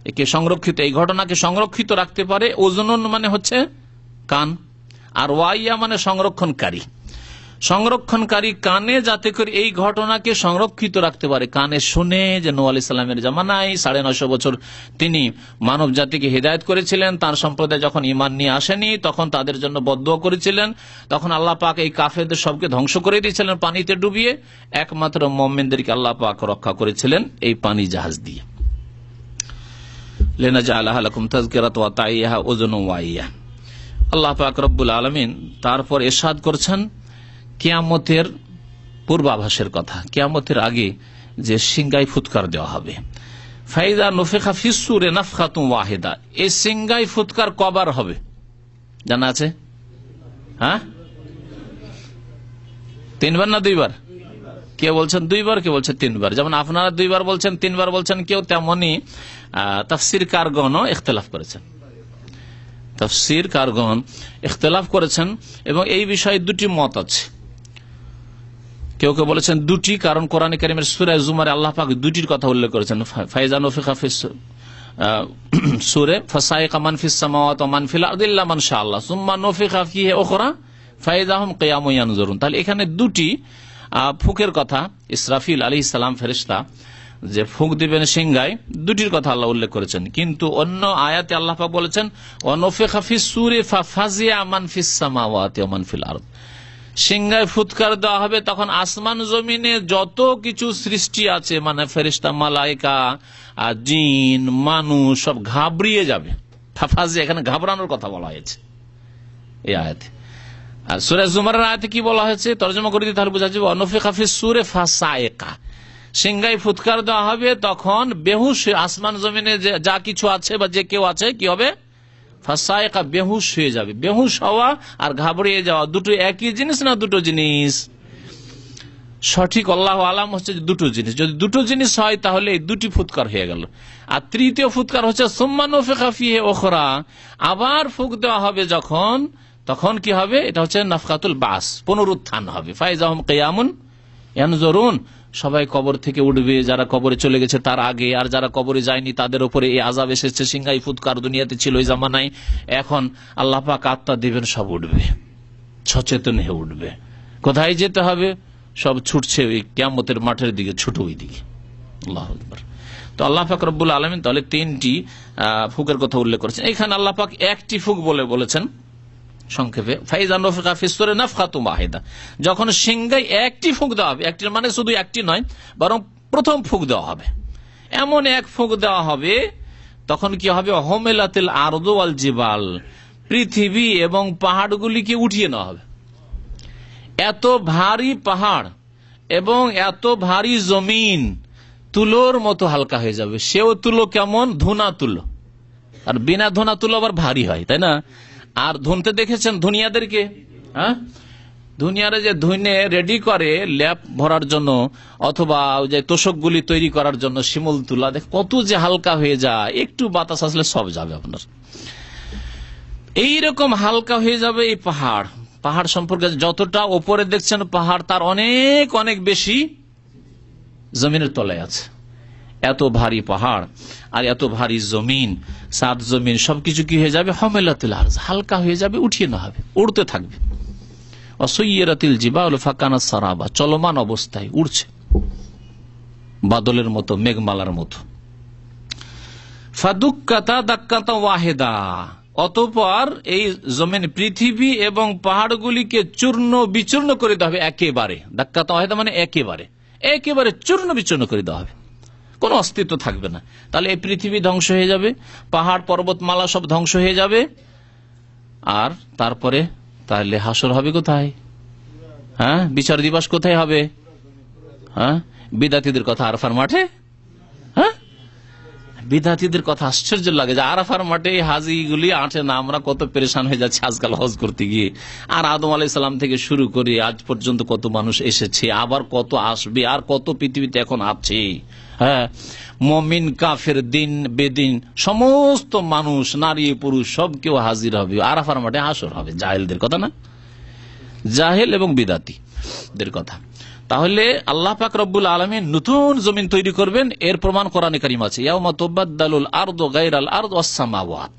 একে সংরক্ষিত, এই ঘটনাকে সংরক্ষিত রাখতে পারে। ওজনুন মানে হচ্ছে কান, আর ওয়াইয়া মানে সংরক্ষণকারী। সংরক্ষণকারী কানে, যাতে করে এই ঘটনাকে সংরক্ষিত রাখতে পারে, কানে শুনে যে নূহ আলাইহিস সালামের জামানায় 950 বছর তিনি মানব জাতিকে হিদায়াত করেছিলেন, তার সম্প্রদায় যখন ঈমান নিয়ে আসেনি তখন তাদের জন্য বদদুয়া করেছিলেন, তখন আল্লাহ পাক এই কাফেরদের সবকে ধ্বংস করে দিয়েছিলেন পানিতে ডুবিয়ে, একমাত্র মুমিনদেরকে আল্লাহ পাক রক্ষা করেছিলেন এই পানি জাহাজ দিয়ে। লিনাজআলাহা লাকুম তাযকিরাত ওয়া তাইয়াহা উযুনুন ওয়াইয়া। আল্লাহ পাক রব্বুল আলামিন তারপর ইরশাদ করছেন কিয়ামতের পূর্বাভাসের কথা, কিয়ামতের আগে যে সিংগায় ফুৎকার দেওয়া হবে। ফাইযা নুফিখা ফিস সূরি নাফখাতুন ওয়াহিদা, এই সিংগায় ফুৎকার কবার হবে জানা আছে? হ্যাঁ, 3 বার না 2 বার? কে বলছেন 2 বার, কে বলছেন 3 বার। যেমন আপনারা 2 বার বলছেন, 3 বার বলছেন কেউ, তেমনি তাফসীর কারগণও ইখতিলাফ করেছেন, তাফসীর কারগণ ইখতিলাফ করেছেন, এবং এই বিষয়ে দুটি মত আছে। কেউ কেউ বলেছেন 2টি, কারণ কোরআন কারীমের সূরা জুমারে আল্লাহ পাক 2টির কথা উল্লেখ করেছেন। ফাইজা নুফিখা ফিস সূরা ফাসাইকা মান ফিস সামাওয়াতি ওয়া মান ফিল আরদি ইল্লা মান শাআল্লাহ সুম্মা নুফিখা ফিহি উখরা ফাইজা হুম কিয়ামুন ইয়ানজুরুন। তাহলে এখানে 2টি ফুকের কথা, ইসরাফিল আলাইহিস সালাম ফেরেশতা যে ফুঁক দিবেন সিংহায়, 2টির কথা আল্লাহ উল্লেখ করেছেন। কিন্তু অন্য আয়াতে আল্লাহ পাক বলেছেন ওয়া নুফিখা ফিস সূরি ফাফাজিয়া মান ফিস সামাওয়াতি ওয়া মান ফিল আরদ, সিংহায় ফুৎকার দেওয়া হবে, তখন আসমান জমিনে যত কিছু সৃষ্টি আছে, মানে ফেরেশতা, মালায়েকা, জিন, মানুষ, সব ঘাবড়িয়ে যাবে। ফাফাজিয়া, এখানে ঘাবড়ানোর কথা বলা হয়েছে এই আয়াতে। আর সূরা জুমারের আয়াতে কি বলা হয়েছে তরজমা করে দিতে তাহলে বোঝা যাবে, ওয়া নুফিখা ফিস সূরি ফাসাইকা, সিংহায় ফুৎকার দেওয়া হবে, তখন বেহুশ, আসমান জমিনে যা কিছু আছে বা যে কেউ আছে কি হবে, ফাসাইকা, বেহুশ হয়ে যাবে। বেহুশ হওয়া আর ঘাবড়িয়ে যাওয়া দুটো একই জিনিস না দুটো জিনিস? সঠিক আল্লাহ আলাম হচ্ছে দুটো জিনিস। যদি দুটো জিনিস হয় তাহলে এই 2টি ফুৎকার হয়ে গেল। আর তৃতীয় ফুৎকার হচ্ছে সুম্মা নুফিখা ফিহি উখরা, আবার ফুঁক দেওয়া হবে যখন, তখন কি হবে, এটা হচ্ছে নাফখাতুল বাস, পুনরুত্থান হবে। ফাইজা হুম কিয়ামুন ইয়ানজুরুন, সবাই কবর থেকে উঠবে, যারা কবরে চলে গেছে তার আগে, আর যারা কবরে যায়নি তাদের উপরে এই আযাব এসেছে। সিংহাই ফুৎকার দুনিয়াতে ছিল ওই জামানায়, এখন আল্লাহ পাক আত্মা দিবেন, সব উঠবে, সচেতন হয়ে উঠবে। কোথায় যেতে হবে? সব ছুটছে ওই কিয়ামতের মাঠের দিকে, ছুটো ওই দিকে। আল্লাহু আকবার। তো আল্লাহ পাক রব্বুল আলামিন তাহলে 3টি ফুকের কথা উল্লেখ করেছেন। এখানে আল্লাহ পাক 1টি ফুক বলেছেন সংক্ষেপে, ফাইজা নুফিখা ফিস সূরি নাফখাতুন ওয়াহিদা, যখন সিংহায় 1টি ফুঁক দেওয়া হবে। 1টির মানে শুধু 1টি নয়, বরং প্রথম ফুঁক দেওয়া হবে। এমন এক ফুঁক দেওয়া হবে, তখন কি হবে? হোমেলাতিল আরদু ওয়াল জিবাল, পৃথিবী এবং পাহাড়গুলিকে উঠিয়ে নেওয়া হবে। এত ভারী পাহাড় এবং এত ভারী জমিন তুলোর মতো হালকা হয়ে যাবে। সেও তুলো কেমন? ধুনা তুলো। আর বিনা ধুনা তুলো আবার ভারী হয়, তাই না? আর ধুনতে দেখেছেন ধুনিয়াদেরকে? হ্যাঁ, ধুনিয়ারে যে ধুনে রেডি করে ল্যাপ ভরার জন্য অথবা যে তোষকগুলি তৈরি করার জন্য শিমুল তুলা, দেখ কত যে হালকা হয়ে যায়, একটু বাতাস আসলে সব যাবে আপনার। এইরকম হালকা হয়ে যাবে এই পাহাড়। পাহাড় সম্পর্কে যতটা ওপরে দেখছেন পাহাড়, তার অনেক অনেক বেশি জমিনের তলায় আছে। এত ভারী পাহাড় আর এত ভারী জমিন, সাত জমিন সবকিছু কি হয়ে যাবে? হামেলাতুল আরজ, হালকা হয়ে যাবে, উঠিয়ে না হবে, উড়তে থাকবে। অসুইয়ারাতিল জিবাল ফাকানাত সারাবা, চলমান অবস্থায় উড়ছে বাদলের মতো, মেঘমালার মতো। ফাদুক্কাতা দাক্কাতা ওয়াহিদা, অতঃপর এই জমিন পৃথিবী এবং পাহাড়গুলিকে চূর্ণ বিচূর্ণ করে দেওয়া হবে একেবারে। দাক্কাতা ওয়াহিদা মানে একেবারে, একেবারে চূর্ণ বিচূর্ণ করে দেওয়া হবে, কোনো অস্তিত্ব থাকবে না। তাহলে এই পৃথিবী ধ্বংস হয়ে যাবে, পাহাড় পর্বতমালা সব ধ্বংস হয়ে যাবে। আর তারপরে তাহলে হাসর হবে কোথায়? হ্যাঁ, বিচার দিবস কোথায় হবে? হ্যাঁ, বিদাতীদের কথা আরাফার মাঠে। হ্যাঁ, বিদাতীদের কথা আশ্চর্য লাগে যে আরাফার মাঠে হাজিগুলি আঁটে না। আমরা কত পেরেশান হয়ে যাচ্ছি আজকাল হজ করতে গিয়ে। আর আদম আলাইহিস সালাম থেকে শুরু করে আজ পর্যন্ত কত মানুষ এসেছে, আবার কত আসবে, আর কত পৃথিবীতে এখন আছে। হ্যাঁ, মুমিন কাফের দিন বেদিন সমস্ত মানুষ, নারী পুরুষ সব কেউ হাজির হবে আরাফার মাঠে। হাসর হবে। জাহেলদের কথা না, জাহেল এবং বিদাতীদের কথা। তাহলে আল্লাহ পাক রব্বুল আলামিন নতুন জমিন তৈরি করবেন, এর প্রমাণ কোরআনে কারীম আছে। ইয়াউমা তুবাদদালুল আরদু গায়রাল আরদি ওয়াস সামাওয়াত,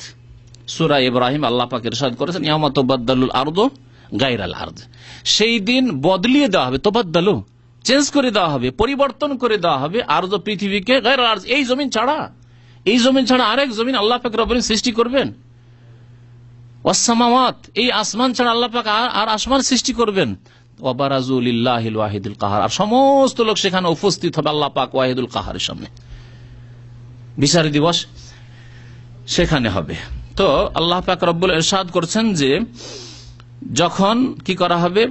সূরা ইব্রাহিম আল্লাহ পাক ইরশাদ করেছেন ইয়াউমা তুবাদদালুল আরদু গায়রাল আরদ, সেই দিন বদলিয়ে দেওয়া হবে। তুবাদদালু চেঞ্জ করে দেওয়া হবে, পরিবর্তন করে দেওয়া হবে। আরদ পৃথিবীকে গায়রাল আরদ, এই জমিন ছাড়া, এই জমিন ছাড়া আরেক জমিন আল্লাহ পাক রব্বুল সৃষ্টি করবেন। ওয়াস সামাওয়াত, এই আসমান ছাড়া আল্লাহ পাক আর আসমান সৃষ্টি করবেন। ওয়াবারাজু লিল্লাহিল ওয়াহিদুল কাহার, আর সমস্ত লোক সেখানে উপস্থিত হবে আল্লাহ পাক ওয়াহিদুল কাহারের সামনে। বিচার দিবস সেখানে হবে। তো আল্লাহ পাক রব্বুল ইরশাদ করছেন যে যখন কি করা হবে?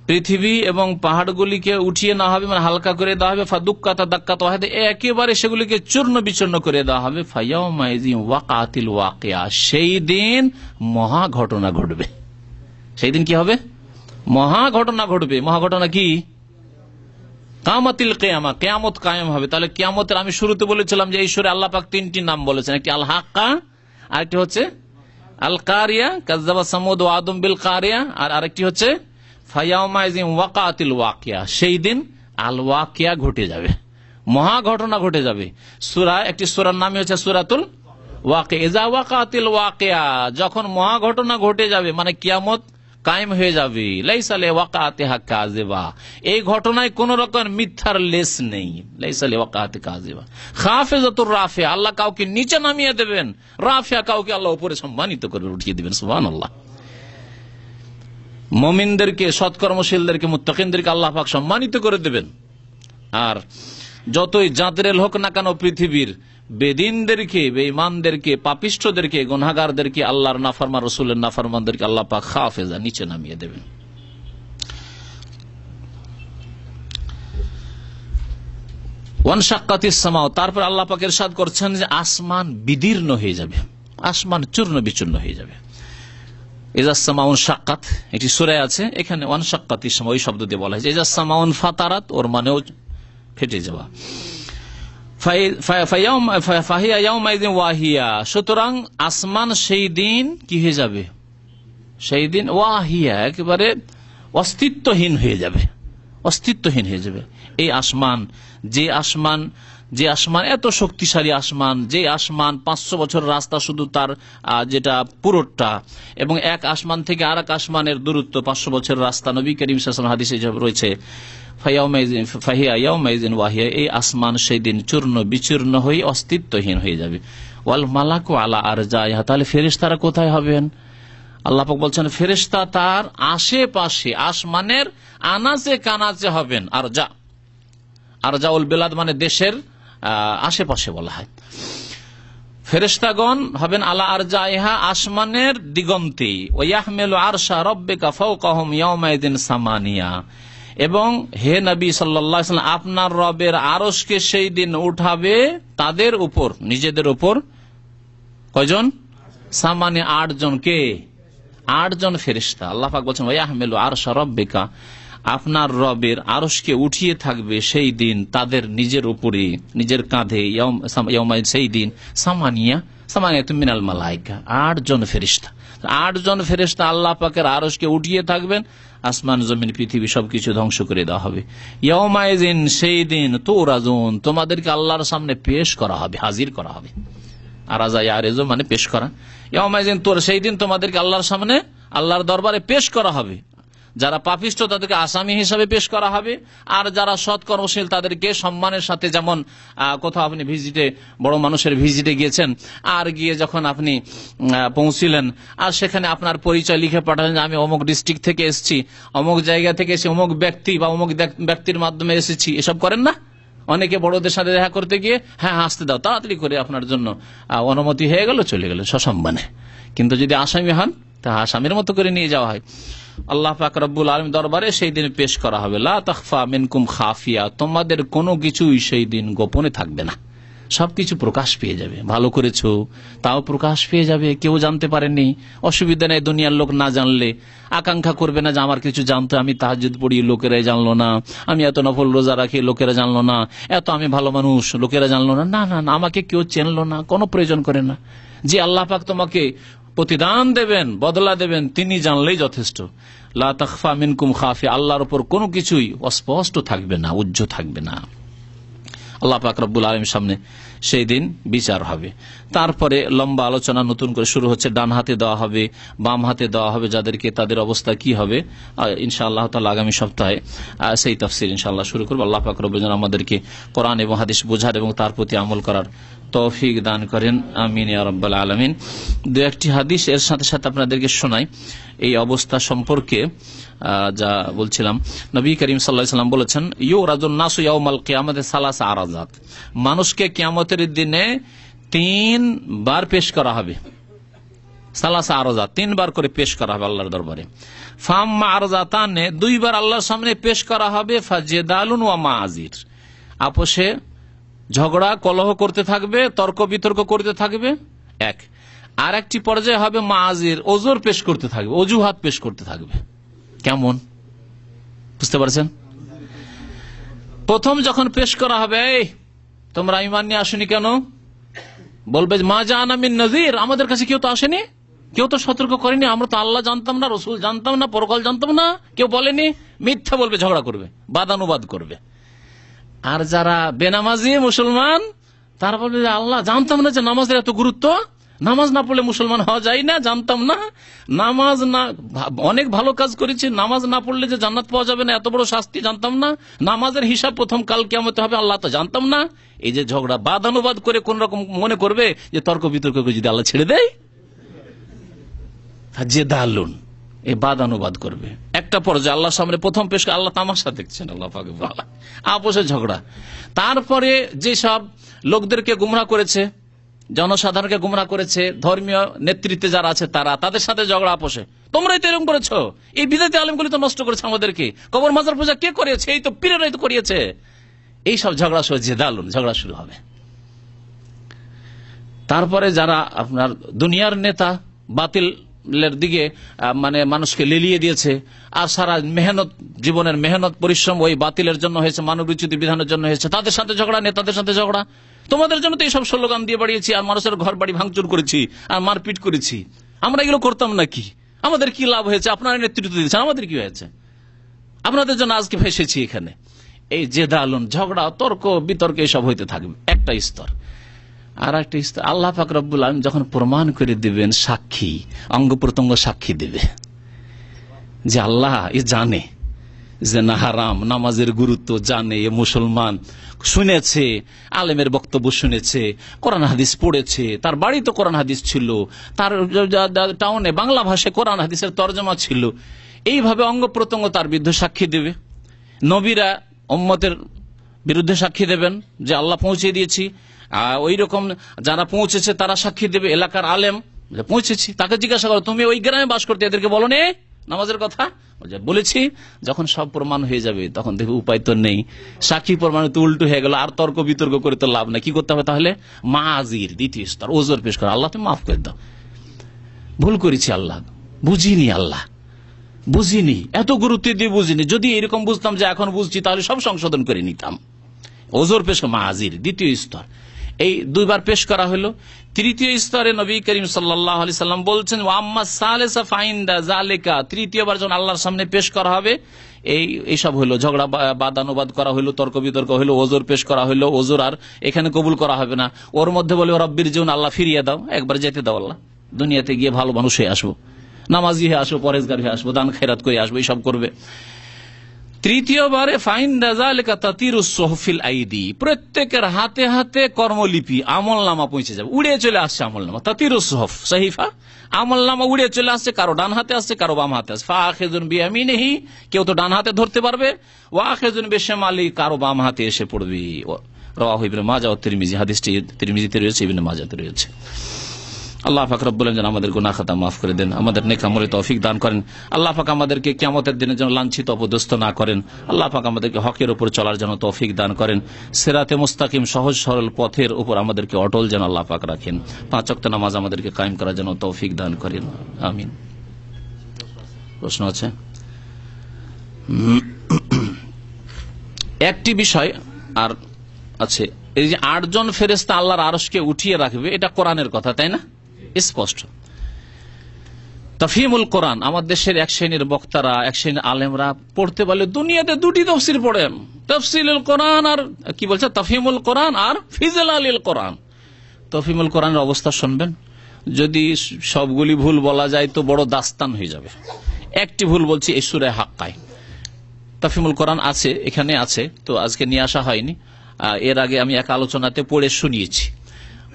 পৃথিবী এবং পাহাড়গুলিকে উঠিয়ে নেওয়া হবে, মানে হালকা করে দেওয়া হবে। ফাদুক্কাতা দাক্কাতা ওয়াহিদা, একেবারে সেগুলিকে চূর্ণ বিচূর্ণ করে দেওয়া হবে। ফায়াউমাইযিন ওয়াকাতিল ওয়াকিয়া, সেই দিন মহা ঘটনা ঘটবে। সেই দিন কি হবে? মহা ঘটনা ঘটবে। মহা ঘটনা কি? কামাতিল কিয়ামা, কিয়ামত কায়েম হবে। তাহলে কিয়ামতের আমি শুরুতে বলেছিলাম যে এই সূরা আল্লাহ পাক তিনটি নাম বলেছেন, একটি আল হাক্কা, আরেকটি হচ্ছে আল কারিয়া, কাযযাবা সামুদ ওয়া আদম বিল কারিয়া, আর আরেকটি হচ্ছে ফায়াউমাইযিন ওয়াকাতিল ওয়াকিয়া, সেই দিন আল ওয়াকিয়া ঘটে যাবে, মহা ঘটনা ঘটে যাবে। সূরা, একটি সূরার নামই হচ্ছে সূরাতুল ওয়াকিয়া। ইযা ওয়াকাতিল ওয়াকিয়া, যখন মহা ঘটনা ঘটে যাবে, মানে কিয়ামত কায়েম হয়ে যাবে। লাইসা লিওয়াকাতিহা কাযিবা, এই ঘটনায় কোন রকম মিথ্যার লেশ নেই। লাইসা লিওয়াকাতি কাযিবা খাফিজাতুর রাফিয়া, আল্লাহ কাউকে নিচে নামিয়ে দেবেন, রাফিয়া কাউকে আল্লাহ উপরে সম্মানিত করে উঠিয়ে দিবেন। সুবহানাল্লাহ। মুমিনদেরকে, সৎকর্মশীলদেরকে, মুত্তাকিনদেরকে আল্লাহ পাক সম্মানিত করে দেবেন। আর যতই জাতরেল হোক না কেন পৃথিবীর, বেদিনদেরকে, বেঈমানদেরকে, পাপিষ্ঠদেরকে, গুনাহগারদেরকে, আল্লাহর নাফরমান রাসূলের নাফরমানদেরকে আল্লাহ পাক খাফেজা, নিচে নামিয়ে দেবেন। ওয়ানশাক্কাতিস সামাউ, তারপর আল্লাহ পাক ইরশাদ করছেন যে আসমান বিদীর্ণ হয়ে যাবে, আসমান চূর্ণ বিচূর্ণ হয়ে যাবে। ইজাস সামাউন শাক্কাত, একটি সূরা আছে, এখানে ওয়ানশাক্কাতিস সামাউ এই শব্দ দিয়ে বলা হয়েছে। ইজাস সামাউন ফাতারাত, ওর মানেও ফেটে যাওয়া। সুতরাং আসমান সেই দিন কি হয়ে যাবে? সেই দিন ওয়াহিয়া, একেবারে অস্তিত্বহীন হয়ে যাবে, অস্তিত্বহীন হয়ে যাবে। এই আসমান, যে আসমান এত শক্তিশালী আসমান, যে আসমান 500 বছর রাস্তা শুধু তার যেটা পুরোটা, এবং এক আসমান থেকে আর এক আসমানের দূরত্ব 500 বছর রাস্তা। নবী করিম সাল্লাল্লাহু আলাইহি ওয়াসাল্লাম হাদিসে রয়েছে ওয়াহিয়া, এই আসমান সেই দিন চূর্ণ বিচূর্ণ হয়ে অস্তিত্বহীন হয়ে যাবে। ওয়াল মালাকু আলা আরজাইহা, তাহলে ফেরেশতারা কোথায় হবেন? আল্লাহ পাক বলছেন ফেরেশতা তার আশেপাশে, আসমানের আনাচে কানাচে হবেন। আরজাউল বেলাদ মানে দেশের আশেপাশে বলা হয়। ফেরেশতাগণ হবেন আলা আরজাইহা, আসমানের দিগন্তে, ওয়াহমিলু আরশা রাব্বিকা ফাওকাহুম ইয়াওমাইদিন সামানিয়া, এবং হে নবী সাল্লাল্লাহু আলাইহি ওয়াসাল্লাম আপনার রবের আরশকে সেই দিন উঠাবে তাদের উপর, নিজেদের উপর কয়জন? সামানি 8 জন। কে? 8 জন ফেরেশতা। আল্লাহ পাক বলছেন ওয়াহমিলু আরশা রাব্বিকা, আপনার রবের আরশকে উঠিয়ে থাকবে সেই দিন তাদের নিজের উপরে, নিজের কাঁধে, সেই দিন সামানিয়াতুম মিনাল মালায়েকা, 8 জন ফেরেশতা। 8 জন ফেরেশতা আল্লাহ পাকের আরশকে উঠিয়ে থাকবেন, আসমান জমিন পৃথিবী সবকিছু ধ্বংস করে দেওয়া হবে। ইয়াউমাইযিন, সেই দিন, তুরাজুন, তোমাদেরকে আল্লাহর সামনে পেশ করা হবে, হাজির করা হবে। আরাজা ইয়ারেজু মানে পেশ করা। ইয়াউমাইযিন, সেই দিন তোমাদেরকে আল্লাহর সামনে, আল্লাহর দরবারে পেশ করা হবে। যারা পাপিষ্ঠ তাদেরকে আসামি হিসাবে পেশ করা হবে, আর যারা সৎকর্মশীল তাদেরকে সম্মানের সাথে, যেমন কোথাও আপনি ভিজিটে, বড় মানুষের ভিজিটে গিয়েছেন, আর গিয়ে যখন আপনি পৌঁছিলেন আর সেখানে আপনার পরিচয় লিখে পাঠালেন যে আমি অমুক ডিস্ট্রিক্ট থেকে এসেছি, অমুক জায়গা থেকে এসে অমুক ব্যক্তি বা অমুক ব্যক্তির মাধ্যমে এসেছি, এসব করেন না অনেকে? বড়দের সাথে দেখা করতে গিয়ে হ্যাঁ আসতে দাও, তাড়াতাড়ি করে আপনার জন্য অনুমতি হয়ে গেল, চলে গেল সসম্মানে। কিন্তু যদি আসামি হন তা আসামির মতো করে নিয়ে যাওয়া হয়। আল্লাহ পাক রব্বুল আলামিন দরবারে সেই দিন পেশ করা হবে। লা তাখফা মিনকুম খাফিয়া, তোমাদের কোনো কিছুই সেই দিন গোপনে থাকবে না, সবকিছু প্রকাশ পেয়ে যাবে। ভালো করেছো তাও প্রকাশ পেয়ে যাবে, কেউ জানতে পারেনি, অসুবিধা নেই। দুনিয়ার লোক না জানলে আকাঙ্ক্ষা করবে না যে আমার কিছু জানতো, আমি তাহাজ্জুদ পড়ি লোকেরাই জানলো না, আমি এত নফল রোজা রাখি লোকেরা জানলো না, এত আমি ভালো মানুষ লোকেরা জানলো না। না না না, আমাকে কেউ চেনলো না, কোনো প্রয়োজন করে না। যে আল্লাহ পাক তোমাকে প্রতিদান দেবেন, বদলা দেবেন, তিনি জানলেই যথেষ্ট। লা তাখফা মিনকুম খাফিয়া, আল্লাহর উপর কোনো কিছুই অস্পষ্ট থাকবে না, উজ্জ্ব থাকবে না। আল্লাহ পাক রব্বুল আলামিনের সামনে সেই দিন বিচার হবে। তারপরে লম্বা আলোচনা নতুন করে শুরু হচ্ছে। ডান হাতে দেওয়া হবে, বাম হাতে দেওয়া হবে যাদেরকে, তাদের অবস্থা কি হবে ইনশাআল্লাহ তাআলা আগামী সপ্তাহে সেই তাফসীর ইনশাআল্লাহ শুরু করব। আল্লাহ পাক রব্বুল আলামিন আমাদেরকে কোরআন এবং হাদিস বোঝার এবং তার প্রতি আমল করার তৌফিক দান করেন, আমিন ইয়া রাব্বাল আলামিন। দু একটি হাদিস এর সাথে সাথে আপনাদেরকে শোনাই এই অবস্থা সম্পর্কে। যা বলছিলাম, নবী করিম সাল্লাল্লাহু আলাইহি ওয়াসাল্লাম বলেছেন ইউরাদুন নাসু ইয়াউমাল কিয়ামাতি সালাসা আরাজাত, মানুষকে কিয়ামতের দিনে 3 বার পেশ করা হবে। সালাসা আরাজাত, 3 বার করে পেশ করা হবে আল্লাহর দরবারে। ফাম্মা আরাজাতানে, 2 বার আল্লাহর সামনে পেশ করা হবে। ফাজদালুন ওয়া মাআজির, আপোষে ঝগড়া কলহ করতে থাকবে, তর্ক বিতর্ক করতে থাকবে। এক আর একটি পর্যায়ে হবে মাআজির, ওজোর পেশ করতে থাকবে, অজুহাত পেশ করতে থাকবে। কেমন বুঝতে পারছেন? প্রথম যখন পেশ করা হবে, এই তোমরা ঈমান নিয়ে আসেনি কেন? বলবে মা জাআনা মিন নাযীর, আমাদের কাছে কেউ তো আসেনি, কেউ তো সতর্ক করেনি, আমরা তো আল্লাহ জানতাম না, রসুল জানতাম না, পরকাল জানতাম না, কেউ বলেনি। মিথ্যা বলবে, ঝগড়া করবে, বাদানুবাদ করবে। আর যারা বেনামাজি মুসলমান তারা বলবে আল্লাহ জানতাম না যে নামাজের এত গুরুত্ব, নামাজ না পড়লে মুসলমান হওয়া যায় না, জানতাম না। নামাজ না, অনেক ভালো কাজ করেছি, নামাজ না পড়লে যে জান্নাত পাওয়া যাবে না, এত বড় শাস্তি জানতাম না। নামাজের হিসাব প্রথম কাল কিয়ামতে হবে, আল্লাহ তো জানতাম না। এই যে ঝগড়া বাদানুবাদ করে কোন রকম মনে করবে যে তর্ক বিতর্ক করে যদি আল্লাহ ছেড়ে দেয়, যে দালুন এই বাদানুবাদ করবে। একটা পর্যায়ে আল্লাহর সামনে প্রথম পেশ, আল্লাহ তামাশা দেখছেন, আল্লাহ পাক বলা আপোষের ঝগড়া। তারপরে যেসব লোকদেরকে গুমরাহ করেছে, জনসাধারণকে গুমরাহ করেছে, ধর্মীয় নেতৃত্বে যারা আছে তারা, তাদের সাথে ঝগড়া আপোষে। তোমরাই তো এরকম করেছো, এই বিদাতি আলেমগুলি তো নষ্ট করেছে আমাদেরকে, কবর মাজার পূজা কে করিয়েছে? এই তো পীরেরাই তো করিয়েছে। এইসব ঝগড়া সহ্যে দালুন ঝগড়া শুরু হবে। তারপরে যারা আপনার দুনিয়ার নেতা, বাতিলের দিকে মানে মানুষকে লেলিয়ে দিয়েছে, আর সারা মেহনত, জীবনের মেহনত পরিশ্রম ওই বাতিলের জন্য হয়েছে, মানব বিচ্যুতি বিধানের জন্য হয়েছে, তাদের সাথে ঝগড়া, নেতাদের সাথে ঝগড়া। তোমাদের জন্য তো এইসব স্লোগান দিয়ে বাড়িয়েছি, আর মানুষের ঘর বাড়ি ভাঙচুর করেছি, আর মারপিট করেছি, আমরা এগুলো করতাম নাকি? আমাদের কি লাভ হয়েছে? আপনারা নেতৃত্ব দিয়েছেন, আমাদের কি হয়েছে? আপনাদের জন্য আজকে ফেসেছি এখানে। এই যে দালুন ঝগড়া, তর্ক বিতর্ক এসব হইতে থাকবে, একটা স্তর। আর একটা স্তর আল্লাহ পাক রব্বুল আলামিন যখন প্রমাণ করে দিবেন, সাক্ষী, অঙ্গ প্রত্যঙ্গ সাক্ষী দেবে যে আল্লাহ এ জানে যে না হারাম, নামাজের গুরুত্ব জানে, এ মুসলমান, শুনেছে, আলেমের বক্তব্য শুনেছে, কোরআন হাদিস পড়েছে, তার বাড়িতে কোরআন হাদিস ছিল, তার টাউনে বাংলা ভাষায় কোরআন হাদিসের তরজমা ছিল। এইভাবে অঙ্গ প্রত্যঙ্গ তার বিরুদ্ধে সাক্ষী দেবে। নবীরা উম্মতের বিরুদ্ধে সাক্ষী দেবেন যে আল্লাহ পৌঁছে দিয়েছি, ওই রকম যারা পৌঁছেছে তারা সাক্ষী দেবে, এলাকার আলেম পৌঁছেছি, তাকে জিজ্ঞাসা করো তুমি ওই গ্রামে বাস করতে, এদেরকে বলো নে নামাজের কথা, বলেছি। যখন সব প্রমাণ হয়ে যাবে তখন দেখবে উপায় তো নেই, সাক্ষী প্রমাণ তো উল্টো হয়ে গেল, আর তর্ক বিতর্ক করে তো লাভ নেই। কি করতে হবে তাহলে? মাজির, দ্বিতীয় স্তর, ওজোর পেশ করা, আল্লাহ তুমি মাফ করে দাও, ভুল করেছি আল্লাহ, বুঝিনি, আল্লাহ বুঝিনি, এত গুরুত্ব দিয়ে বুঝিনি, যদি এরকম বুঝতাম যে এখন বুঝছি তাহলে সব সংশোধন করে নিতাম। ওজোর পেশ করা, মাজির, দ্বিতীয় স্তর। এই দুইবার পেশ করা হলো। তৃতীয় স্তরে নবী করিম সাল্লাল্লাহু আলাইহি সাল্লাম বলছেন ওয়াম্মা সালিসা ফাইন্দা যালিকা, তৃতীয়বার যখন আল্লাহর সামনে পেশ করা হবে, এইসব হলো ঝগড়া বাদানুবাদ করা হলো, তর্ক বিতর্ক হলো, ওজোর পেশ করা হলো, ওজোর আর এখানে কবুল করা হবে না, ওর মধ্যে বলে রব্বির জীবন, আল্লাহ ফিরিয়ে দাও, একবার যেতে দাও আল্লাহ, দুনিয়াতে গিয়ে ভালো মানুষ হয়ে আসবো, নামাজি হয়ে আসবো, পরেজগার হয়ে আসবো, দান খেরাত করে আসবো, এইসব করবে। তৃতীয়বারে প্রত্যেকের হাতে হাতে কর্মলিপি, আমল নামা পৌঁছে যাবে, উড়ে চলে আসছে আমল নামা, তাতিরুস সুহুফ সাহিফা, আমল নামা উড়ে চলে আসছে, কারো ডান হাতে আসছে, কারো বাম হাতে আসছে। ফাখিযুন বিয়ামিনিহি, কেউ তো ডান হাতে ধরতে পারবে, ওয়াখিযুন বিশিমালি, কারো বাম হাতে এসে পড়বে। রাওয়াহু ইবনে মাজাহ ও তিরমিজি, হাদিসটি তিরমিজিতে রয়েছে, ইবনে মাজাহতে রয়েছে। আল্লাহ পাক রব্বুল আলামিন যেন আমাদের গুনাহ খাতা মাফ করে দেন, আমাদের নেক আমলে তৌফিক দান করেন। আল্লাহ পাক আমাদেরকে কিয়ামতের দিনে যেন লাঞ্ছিত অপদস্থ না করেন। আল্লাহ পাক আমাদেরকে হকের উপর চলার জন্য তৌফিক দান করেন, সিরাতে মুস্তাকিম সহজ সরল পথের উপর আমাদেরকে অটল যেন আল্লাহ পাক রাখেন। 5 ওয়াক্ত নামাজ আমাদেরকে কায়েম করার জন্য তৌফিক দান করেন, আমিন। প্রশ্ন আছে? একটি বিষয় আর আছে, এই যে 8 জন ফেরেশতা আল্লাহর আরশকে উঠিয়ে রাখবে, এটা কোরআনের কথা, তাই না? স্পষ্ট। তাফহিমুল কোরআন, আমার দেশের এক শ্রেণীর বক্তারা, এক শ্রেণীর আলেমরা পড়তে বলে, দুনিয়াতে দুটি তাফসীর পড়েন, তাফসীলুল কোরআন আর কি বলছে, তাফহিমুল কোরআন আর ফিজলালিল কোরআন। তাফহিমুল কোরআনের অবস্থা শুনবেন, যদি সবগুলি ভুল বলা যায় তো বড় দাস্তান হয়ে যাবে। একটি ভুল বলছি এই সূরা হাক্কায়, তাফহিমুল কোরআন আছে, এখানে আছে, তো আজকে নিয়ে আসা হয়নি। এর আগে আমি এক আলোচনাতে পড়ে শুনিয়েছি।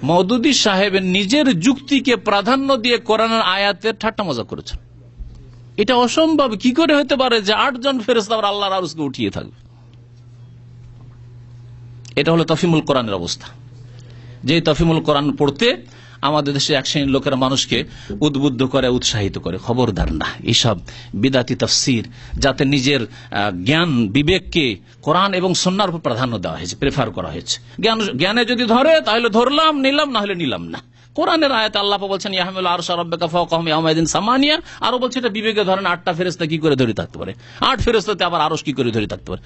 মওদুদী সাহেবের নিজের যুক্তিকে প্রাধান্য দিয়ে কোরআনের আয়াতের ঠাট্টা মজা করেছেন। এটা অসম্ভব, কি করে হতে পারে যে 8 জন ফেরেশতা আল্লাহর আরশকে উঠিয়ে থাকবে? এটা হলো তাফহিমুল কোরআনের অবস্থা। যে তাফহিমুল কোরআন পড়তে আমাদের দেশে এক শ্রেণীর লোকেরা মানুষকে উদ্বুদ্ধ করে, উৎসাহিত করে, খবরদার না, এইসব বিদাতি তাফসীর, যাতে নিজের জ্ঞান বিবেককে কোরআন এবং সুন্নাহর উপর প্রাধান্য দেওয়া হয়েছে, প্রেফার করা হয়েছে। জ্ঞানে যদি ধরে তাহলে ধরলাম, নিলাম না হলে নিলাম না। কোরআনের আয়াতে আল্লাহ বলছেন ইয়াহমিলু আরশা রাব্বিকা ফাওকাহুম ইয়াওমাইযিন সামানিয়া, আরো বলছে এটা বিবেকে ধরেন 8টা ফেরেশতা কি করে ধরে থাকতে পারে, 8 ফেরেশতাতে আবার আরশ কি করে ধরে থাকতে পারে?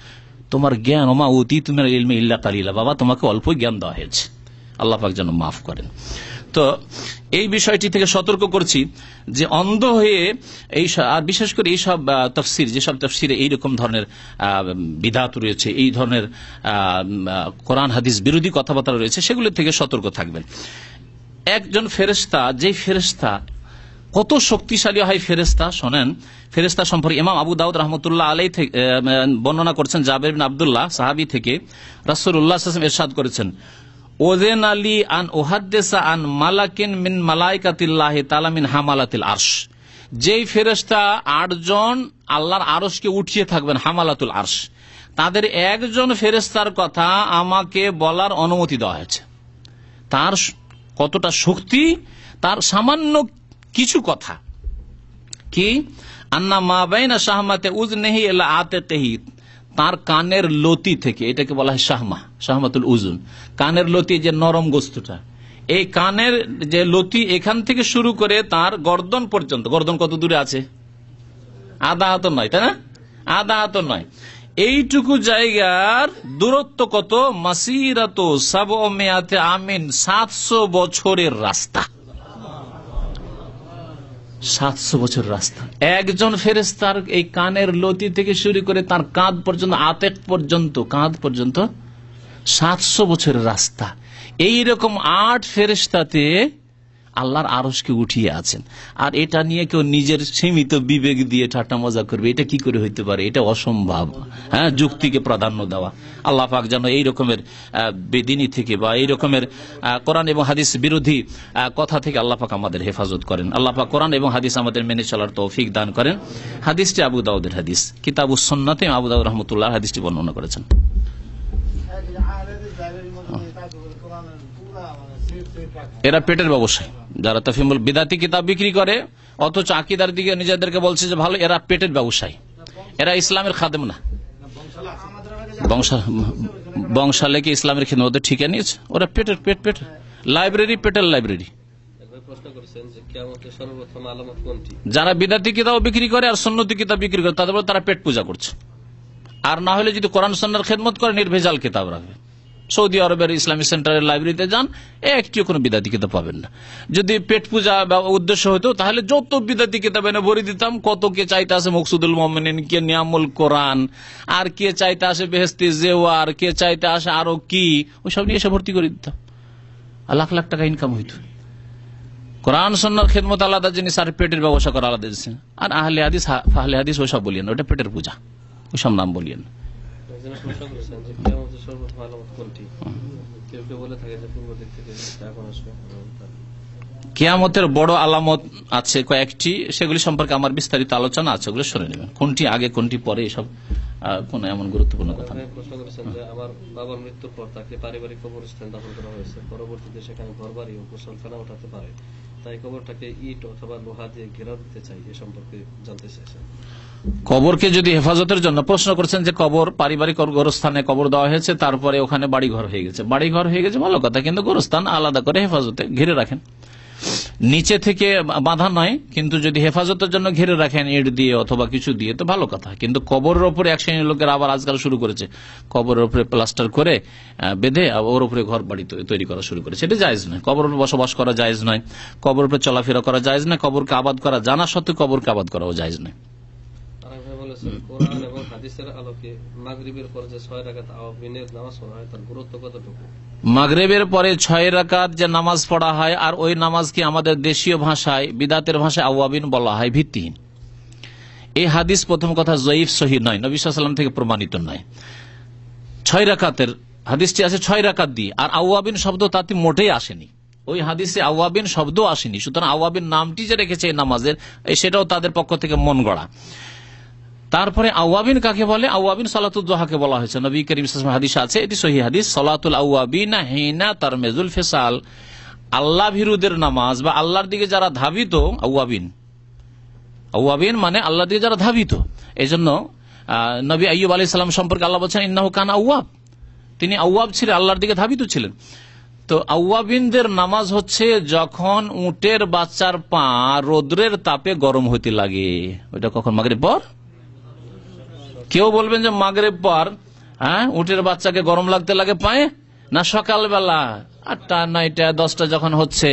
তোমার জ্ঞান, ওমা উতীতু মিনাল ইলমি ইল্লা কালিলা, বাবা তোমাকে অল্প জ্ঞান দেওয়া হয়েছে, আল্লাহ পাক যেন মাফ করেন। তো এই বিষয়টি থেকে সতর্ক করছি যে অন্ধ হয়ে এই, আর বিশেষ করে এইসব তাফসীর, যেসব তাফসীরে এইরকম ধরনের বিদআত রয়েছে, এই ধরনের কোরআন হাদিস বিরোধী কথাবার্তা রয়েছে, সেগুলো থেকে সতর্ক থাকবেন। একজন ফেরেশতা, যে ফেরেশতা কত শক্তিশালী হয় ফেরেশতা, শোনেন ফেরেশতা সম্পর্কে ইমাম আবু দাউদ রাহমাতুল্লাহ আলাইহি বর্ণনা করছেন, জাবের বিন আব্দুল্লাহ সাহাবী থেকে রাসূলুল্লাহ সাল্লাল্লাহু আলাইহি ওয়াসাল্লাম ইরশাদ করেছেন, ওযেন আলী আন উহাদ্দিসা আন মালাকিন মিন মালাইকাতিল্লাহি তাআলা মিন হামালাতিল আরশ, যেই ফেরেশতা 8 জন আল্লাহর আরশকে উঠিয়ে থাকবেন, হামালাতুল আরশ, তাদের একজন ফেরেশতার কথা আমাকে বলার অনুমতি দেওয়া হয়েছে। তার কতটা শক্তি, তার সামান্য কিছু কথা কি, আন্না মা বাইনা শাহমাতে উজনিহি ইলা আতিকিহি, তার কানের লতি থেকে, এটাকে বলা হয় শাহমা, শাহমাতুল উজুন, কানের লতি, যে নরম গোস্তটা, এই কানের যে লতি, এখান থেকে শুরু করে তার গর্দন পর্যন্ত, গর্দন কত দূরে আছে? আধা হাত নয়, তাই না? আধা হাত নয়, এইটুকু জায়গার দূরত্ব কত? মাসিরাত 700 আমিন, 700 বছরের রাস্তা, 700 বছর রাস্তা। একজন ফেরেশতার এই কানের লতি থেকে শুরু করে তার কাঁধ পর্যন্ত, আতেক পর্যন্ত, কাঁধ পর্যন্ত 700 বছরের রাস্তা। এইরকম 8 ফেরেশতাতে আল্লাহর আরশকে উঠিয়ে আছেন। আর এটা নিয়ে কেউ নিজের সীমিত বিবেক দিয়ে ঠাট্টা মজা করবে, এটা কি করে হইতে পারে? এটা অসম্ভব। হ্যাঁ, যুক্তিকে প্রাধান্য দেওয়া। আল্লাহ পাক যেন এই রকমের বেদিনী থেকে বা এই রকমের কোরআন এবং হাদিস বিরোধী কথা থেকে আল্লাহ পাক আমাদের হেফাজত করেন। আল্লাহ পাক কোরআন এবং হাদিস আমাদের মেনে চলার তৌফিক দান করেন। হাদিসটি আবু দাউদের হাদিস, কিতাবুস সুন্নাতে আবু দাউদ রাহমাতুল্লাহ হাদিসটি বর্ণনা করেছেন। এরা পেটের ব্যবসায়ী, যারা তাফহিমুল বিদাতি কিতাব বিক্রি করে অথচ আকীদার দিকে নিজেদেরকে বলছে যে ভালো, এরা পেটের ব্যবসায়ী, এরা ইসলামের খাদেম না। বংশালে কি ইসলামের খিদমতে ঠিকা নিয়েছে? ওরা পেটের লাইব্রেরি, পেটের লাইব্রেরি। যারা বিদাতি কিতাব বিক্রি করে আর সুন্নতি কিতাব বিক্রি করে তাদের বলে তারা পেট পূজা করছে। আর না হলে যদি কোরআন সুন্নাহর খেদমত করে নির্ভেজাল কিতাব রাখবে। সৌদি আরবের ইসলামিক সেন্টারের লাইব্রেরিতে যান, একটিও কোনো বিদাতি কিতাব পাবেন না। যদি পেট পূজা উদ্দেশ্য হতো তাহলে যত বিদাতি কিতাব এনে ভরে দিতাম। কত কে চাইতে আসে মকসুদুল মুমিনিন, কে নিয়ামুল কোরআন, আর কে চাইতে আসে বেহেশতি জেওয়ার, কে চাইতে আসে আরো কি, ওইসব নিয়ে এসে ভর্তি করে দিতাম। লাখ লাখ টাকা ইনকাম হইত। কোরআন সুন্নাহর খেদমত আলাদা জিনিস, আর পেটের ব্যবসা করা আলাদা জিনিস। আর আহলে হাদিস ওইসব বলিয়েন, ওটা পেটের পূজা, ওইসব নাম বলিয়েন। কিয়ামতের বড় আলামত আছে কয়েকটি, সেগুলি সম্পর্কে আমার বিস্তারিত আলোচনা আছে, ওগুলো শুনে নেবেন। কোনটি আগে কোনটি পরে, এসব কোন এমন গুরুত্বপূর্ণ কথা। প্রশ্ন করেছেন যে আমার বাবার মৃত্যুর পর তাকে পারিবারিক কবরস্থানে দাফন করা হয়েছে, পরবর্তীতে সেখানে ঘরবাড়ি ও গোসলখানা উঠাতে পারে, তাই কবরটাকে ইট অথবা লোহা দিয়ে ঘেরাও দিতে চাই, এ সম্পর্কে জানতে চাইছেন। কবরকে যদি হেফাজতের জন্য প্রশ্ন করছেন যে কবর পারিবারিক গোরস্থানে কবর দেওয়া হয়েছে, তারপরে ওখানে বাড়িঘর হয়ে গেছে, ভালো কথা, কিন্তু গোরস্থান আলাদা করে হেফাজতে ঘিরে রাখেন, নিচে থেকে বাঁধা নয়, কিন্তু যদি হেফাজতের জন্য ঘিরে রাখেন ইট দিয়ে অথবা কিছু দিয়ে তো ভালো কথা। কিন্তু কবরের উপরে এক শ্রেণীর লোকের আবার আজকাল শুরু করেছে, কবরের উপরে প্লাস্টার করে বেঁধে ওর উপরে ঘর বাড়ি তৈরি করা শুরু করেছে। এটা জায়েজ নয়, কবরের উপরে বসবাস করা জায়েজ নয়, কবরের উপরে চলাফেরা করা জায়েজ নয়, কবরকে আবাদ করা জানা সত্ত্বেও কবরকে আবাদ করাও জায়েজ নয়। কোরআন এবং হাদিসের আলোকে মাগরিবের পর যে 6 রাকাত আওয়াবিনের নামাজ পড়া হয় তার গুরুত্ব কতটুকু? মাগরিবের পরে 6 রাকাত যে নামাজ পড়া হয়, আর ওই নামাজকে আমাদের দেশীয় ভাষায় বিদাতের ভাষায় আওয়াবিন বলা হয়, ভিত্তিহীন। এই হাদিস প্রথম কথা জয়ীফ, সহিহ নয়, নবী সাল্লাল্লাহু আলাইহি ওয়াসাল্লাম থেকে প্রমাণিত নয়। 6 রাকাতের হাদিসটি আছে 6 রাকাত দিয়ে, আর আওয়াবিন শব্দ তাতে মোটেই আসেনি, ওই হাদিসে আওয়াবিন শব্দ আসেনি। সুতরাং আওয়াবিন নামটি যে রেখেছে এই নামাজের, সেটাও তাদের পক্ষ থেকে মন গড়া। তারপরে আওয়াবিন কাকে বলে? আওয়াবিন সালাতুল দুহাকে বলা হয়েছে, নবী করিম সাল্লাল্লাহু আলাইহি ওয়াসাল্লাম হাদিস আছে, এটি সহিহ হাদিস, সালাতুল আওয়াবিনা হিনা তারমিজুল ফিসাল, আল্লাহ ভীরুদের নামাজ বা আল্লাহর দিকে যারা ধাবিত, আওয়াবিন মানে আল্লাহর দিকে যারা ধাবিত। এজন্য নবী আইয়ুব আলাইহিস সালাম সম্পর্কে আল্লাহ বলেছেন ইন্নাহু কানা আওয়াব, তিনি আওয়াব ছিলেন, আল্লাহর দিকে ধাবিত ছিলেন। তো আওয়াবিনদের নামাজ হচ্ছে যখন উটের বাচ্চার পা রোদ্রের তাপে গরম হইতে লাগে। ওইটা কখন? মাগরিব পর। কেউ বলবেন যে মাগরিব পর উটের বাচ্চাকে গরম লাগতে লাগে পায়ে, না সকালবেলা 8টা 9টা 10টা যখন হচ্ছে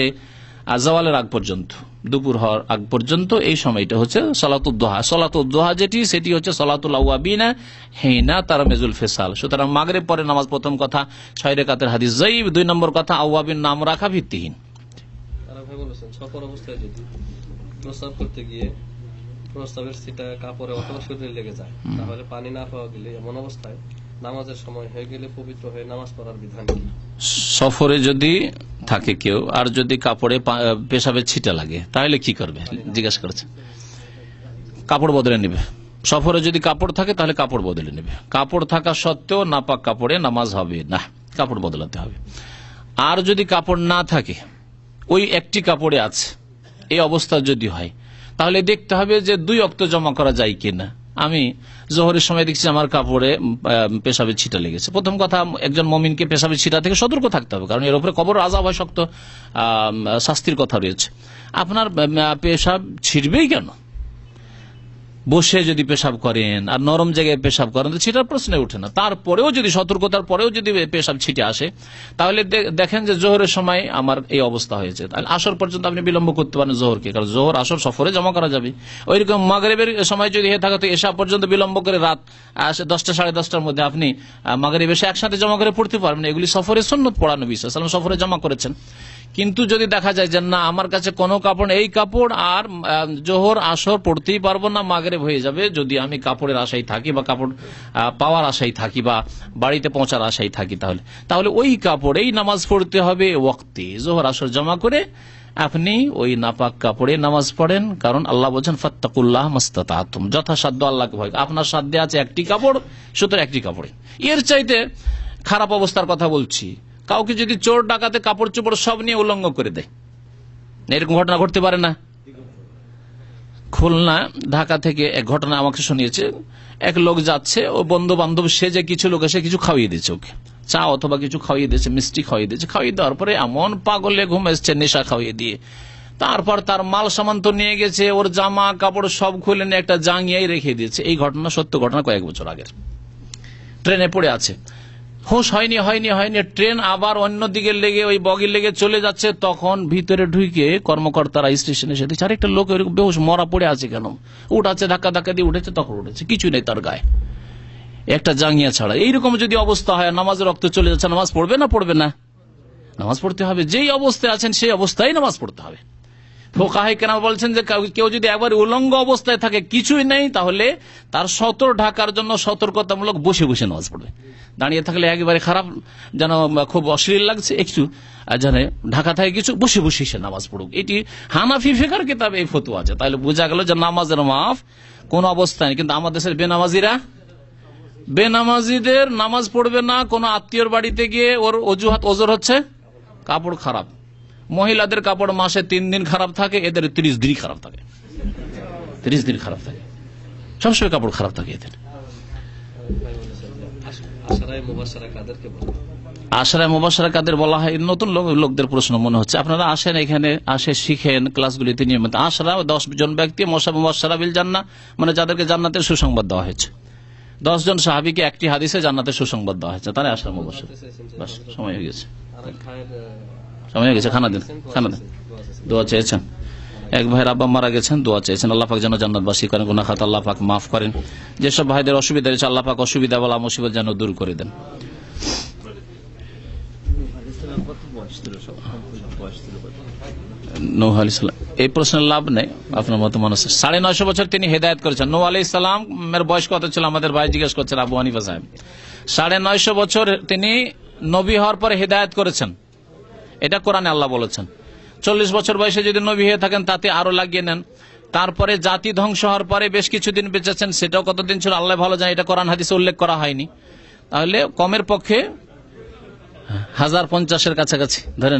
জাওয়ালের আগ পর্যন্ত, দুপুর হওয়ার আগ পর্যন্ত, এই সময়টা হচ্ছে সালাতুদ দুহা। সালাতুদ দুহা যেটি, সেটি হচ্ছে সালাতুল আওয়াবিনা হিনা তারমিজুল ফিসাল। সুতরাং মাগরিব পরে নামাজ প্রথম কথা 6 রাকাতের হাদিস যায়িফ, 2 নম্বর কথা আওয়াবিন নাম রাখা ভিত্তিহীন। তারা ভাই বলেছেন সফর অবস্থায় যদি প্রস্রাব করতে গিয়ে প্রস্রাবের ছিটা কাপড়ে অথবা শরীরে লেগে যায়, তাহলে পানি না পাওয়া গেলে এমন অবস্থায় নামাজের সময় হয়ে গেলে পবিত্র হয়ে নামাজ পড়ার বিধান কি? সফরে যদি থাকে কেউ আর যদি কাপড়ে পেশাবের ছিটা লাগে তাহলে কি করবে জিজ্ঞাসা করেছে? কাপড় বদলে নেবে। সফরে যদি কাপড় থাকে তাহলে কাপড় বদলে নেবে। কাপড় থাকা সত্ত্বেও নাপাক কাপড়ে নামাজ হবে না, কাপড় বদলাতে হবে। আর যদি কাপড় না থাকে, ওই একটি কাপড়ে আছে, এই অবস্থা যদি হয়, তাহলে দেখতে হবে যে 2 ওয়াক্ত জমা করা যায় কিনা। আমি জোহরের সময় দেখছি আমার কাপড়ে পেশাবের ছিটা লেগেছে। প্রথম কথা, একজন মুমিনকে পেশাবের ছিটা থেকে সতর্ক থাকতে হবে, কারণ এর উপরে কবর আযাব হয়, শক্ত শাস্তির কথা রয়েছে। আপনার পেশাব ছিড়বেই কেন? বসে যদি পেশাব করেন আর নরম জায়গায় পেশাব করেন তো ছিটার প্রশ্নে ওঠে না। তারপরেও যদি সতর্কতার পরেও যদি পেশাব ছিটে আসে, তাহলে দেখেন যে জোহরের সময় আমার এই অবস্থা হয়েছে, তাহলে আসর পর্যন্ত আপনি বিলম্ব করতে পারেন জোহরকে, কারণ জোহর আসর সফরে জমা করা যাবে। ওইরকম মাগরিবের সময় যদি হয়ে থাকে তো এশা পর্যন্ত বিলম্ব করে রাত 10টা সাড়ে 10টার মধ্যে আপনি মাগরিব এসে একসাথে জমা করে পড়তে পারবেন। এগুলি সফরে সুন্নত পড়া নবী সাল্লাল্লাহু আলাইহি ওয়াসাল্লাম সফরে জমা করেছেন। কিন্তু যদি দেখা যায় যে না, আমার কাছে কোনো কাপড়, এই কাপড় আর জোহর আসর পড়তেই পারবো না, মাগরিব হয়ে যাবে, যদি আমি কাপড়ের আশায় থাকি বা কাপড় পাওয়ার আশায় থাকি বা বাড়িতে পৌঁছার আশায় থাকি, তাহলে ওই কাপড়েই নামাজ পড়তে হবে ওয়াক্তে। জোহর আসর জমা করে আপনি ওই নাপাক কাপড়ে নামাজ পড়েন, কারণ আল্লাহ বলছেন ফাত্তাকুল্লাহ মাস্তাতাতুম, যথাসাধ্য আল্লাহকে ভয়। আপনার সাধ্যে আছে একটি কাপড়, সুতরাং একটি কাপড়ে। এর চাইতে খারাপ অবস্থার কথা বলছি, কাউকে যদি চোর ডাকাতে কাপড় চোপড় সব নিয়ে উলঙ্গ করে দেয়, এরকম ঘটনা ঘটতে পারে না? খুলনা ঢাকা থেকে এক ঘটনা আমাকে শুনিয়েছে, এক লোক যাচ্ছে, ও বন্ধু বান্ধব সেজে কিছু লোক এসে কিছু খাওয়িয়ে দিয়েছে, ওকে চা অথবা কিছু খাওয়িয়ে দিয়েছে, মিষ্টি খাওয়িয়ে দিয়েছে। খাওয়িয়ে দেওয়ার পরে এমন পাগলে ঘুম এসছে নেশা খাওয়িয়ে দিয়ে। তারপর তার মাল সামান তো নিয়ে গেছে, ওর জামা কাপড় সব খুলে নিয়ে একটা জাঙ্গিয়াই রেখে দিয়েছে। এই ঘটনা সত্য ঘটনা, কয়েক বছর আগের। ট্রেনে পড়ে আছে, হুঁশ হয়নি। ট্রেন আবার অন্যদিকে লেগে ওই বগি লেগে চলে যাচ্ছে, তখন ভিতরে ঢুকে কর্মকর্তারা স্টেশনে এসে দেখছে আরেকটা লোক এরকম বেহুশ মরা পড়ে আছে কেন, উঠাচ্ছে, ধাক্কা দিয়ে উঠেছে, তখন উঠেছে, কিছু নেই তার গায়ে, একটা জাঙ্গিয়া ছাড়া। এইরকম যদি অবস্থা হয়, নামাজের রক্ত চলে যাচ্ছে, নামাজ পড়বে না পড়বে না? নামাজ পড়তে হবে। যেই অবস্থায় আছেন সেই অবস্থায় নামাজ পড়তে হবে। ফোকাহে কেরাম বলছেন যে কেউ যদি একবার উলঙ্গ অবস্থায় থাকে, কিছুই নেই, তাহলে তার সতর ঢাকার জন্য সতর্কতামূলক বসে বসে নামাজ পড়বে। দাঁড়িয়ে থাকলে একেবারে খারাপ, যেন খুব অশ্লীল লাগছে, একটু জানে ঢাকা থাকে কিছু, বসে বসে সে নামাজ পড়ুক। এটি হানাফি ফিকার কিতাবে এই ফতোয়া আছে। তাহলে বোঝা গেল যে নামাজের মাফ কোন অবস্থায়। কিন্তু আমাদের দেশের বেনামাজিদের নামাজ পড়বে না, কোন আত্মীয়র বাড়িতে গিয়ে ওর অজুহাত ওজর হচ্ছে কাপড় খারাপ। মহিলাদের কাপড় মাসে 3 দিন খারাপ থাকে, এদের 30 দিনই খারাপ থাকে, 30 দিন খারাপ থাকে, সবসময় কাপড় খারাপ থাকে এদের। আশরায়ে মুবাশশারা কাদের বলা হয়? নতুন লোকদের প্রশ্ন মনে হচ্ছে। আপনারা আসেন, এখানে আসে শিখেন, ক্লাসগুলিতে নিয়মিত। আশরা 10 জন ব্যক্তি, মুবাশশারা বিল জান্নাহ, মানে যাদেরকে জান্নাতের সুসংবাদ দেওয়া হয়েছে। 10 জন সাহাবীকে একটি হাদিসে জান্নাতের সুসংবাদ দেওয়া হয়েছে, তারা আশরা মুবাশশারা। বাস, সময় হয়ে গেছে, খানা দেন। দোয়া চেয়েছেন, এক ভাইয়ের আব্বা মারা গেছেন, দোয়া চেয়েছেন, আল্লাহ পাক যেন জান্নাতবাসী করেন, গুনাহ খাতা আল্লাহ পাক মাফ করেন। যেসব ভাইদের অসুবিধা হয়েছে আল্লাহ পাক অসুবিধা বলা মুসিবত যেন দূর করে দেন। নূহ আলাইহিস সালাম, এই প্রশ্নের লাভ নেই, আপনার মতো মানুষ 950 বছর তিনি হেদায়েত করেছেন। নূহ আলাইহিস সালামের বয়স কত ছিল? আমাদের ভাই জিজ্ঞেস করছেন, আবু হানিফা সাহেব। 950 বছর তিনি নবী হওয়ার পরে হেদায়েত করেছেন, এটা কোরআনে আল্লাহ বলেছেন। 40 বছর বয়সে যদি নবী হয়ে থাকেন তাতে আরো লাগিয়ে নেন। তারপরে জাতি ধ্বংস হওয়ার পরে বেশ কিছুদিন বেঁচেছেন, সেটাও কতদিন ছিল আল্লাহ ভালো জানে, এটা কোরআন হাদিসে উল্লেখ করা হয়নি। তাহলে কমের পক্ষে 1050-এর কাছাকাছি ধরে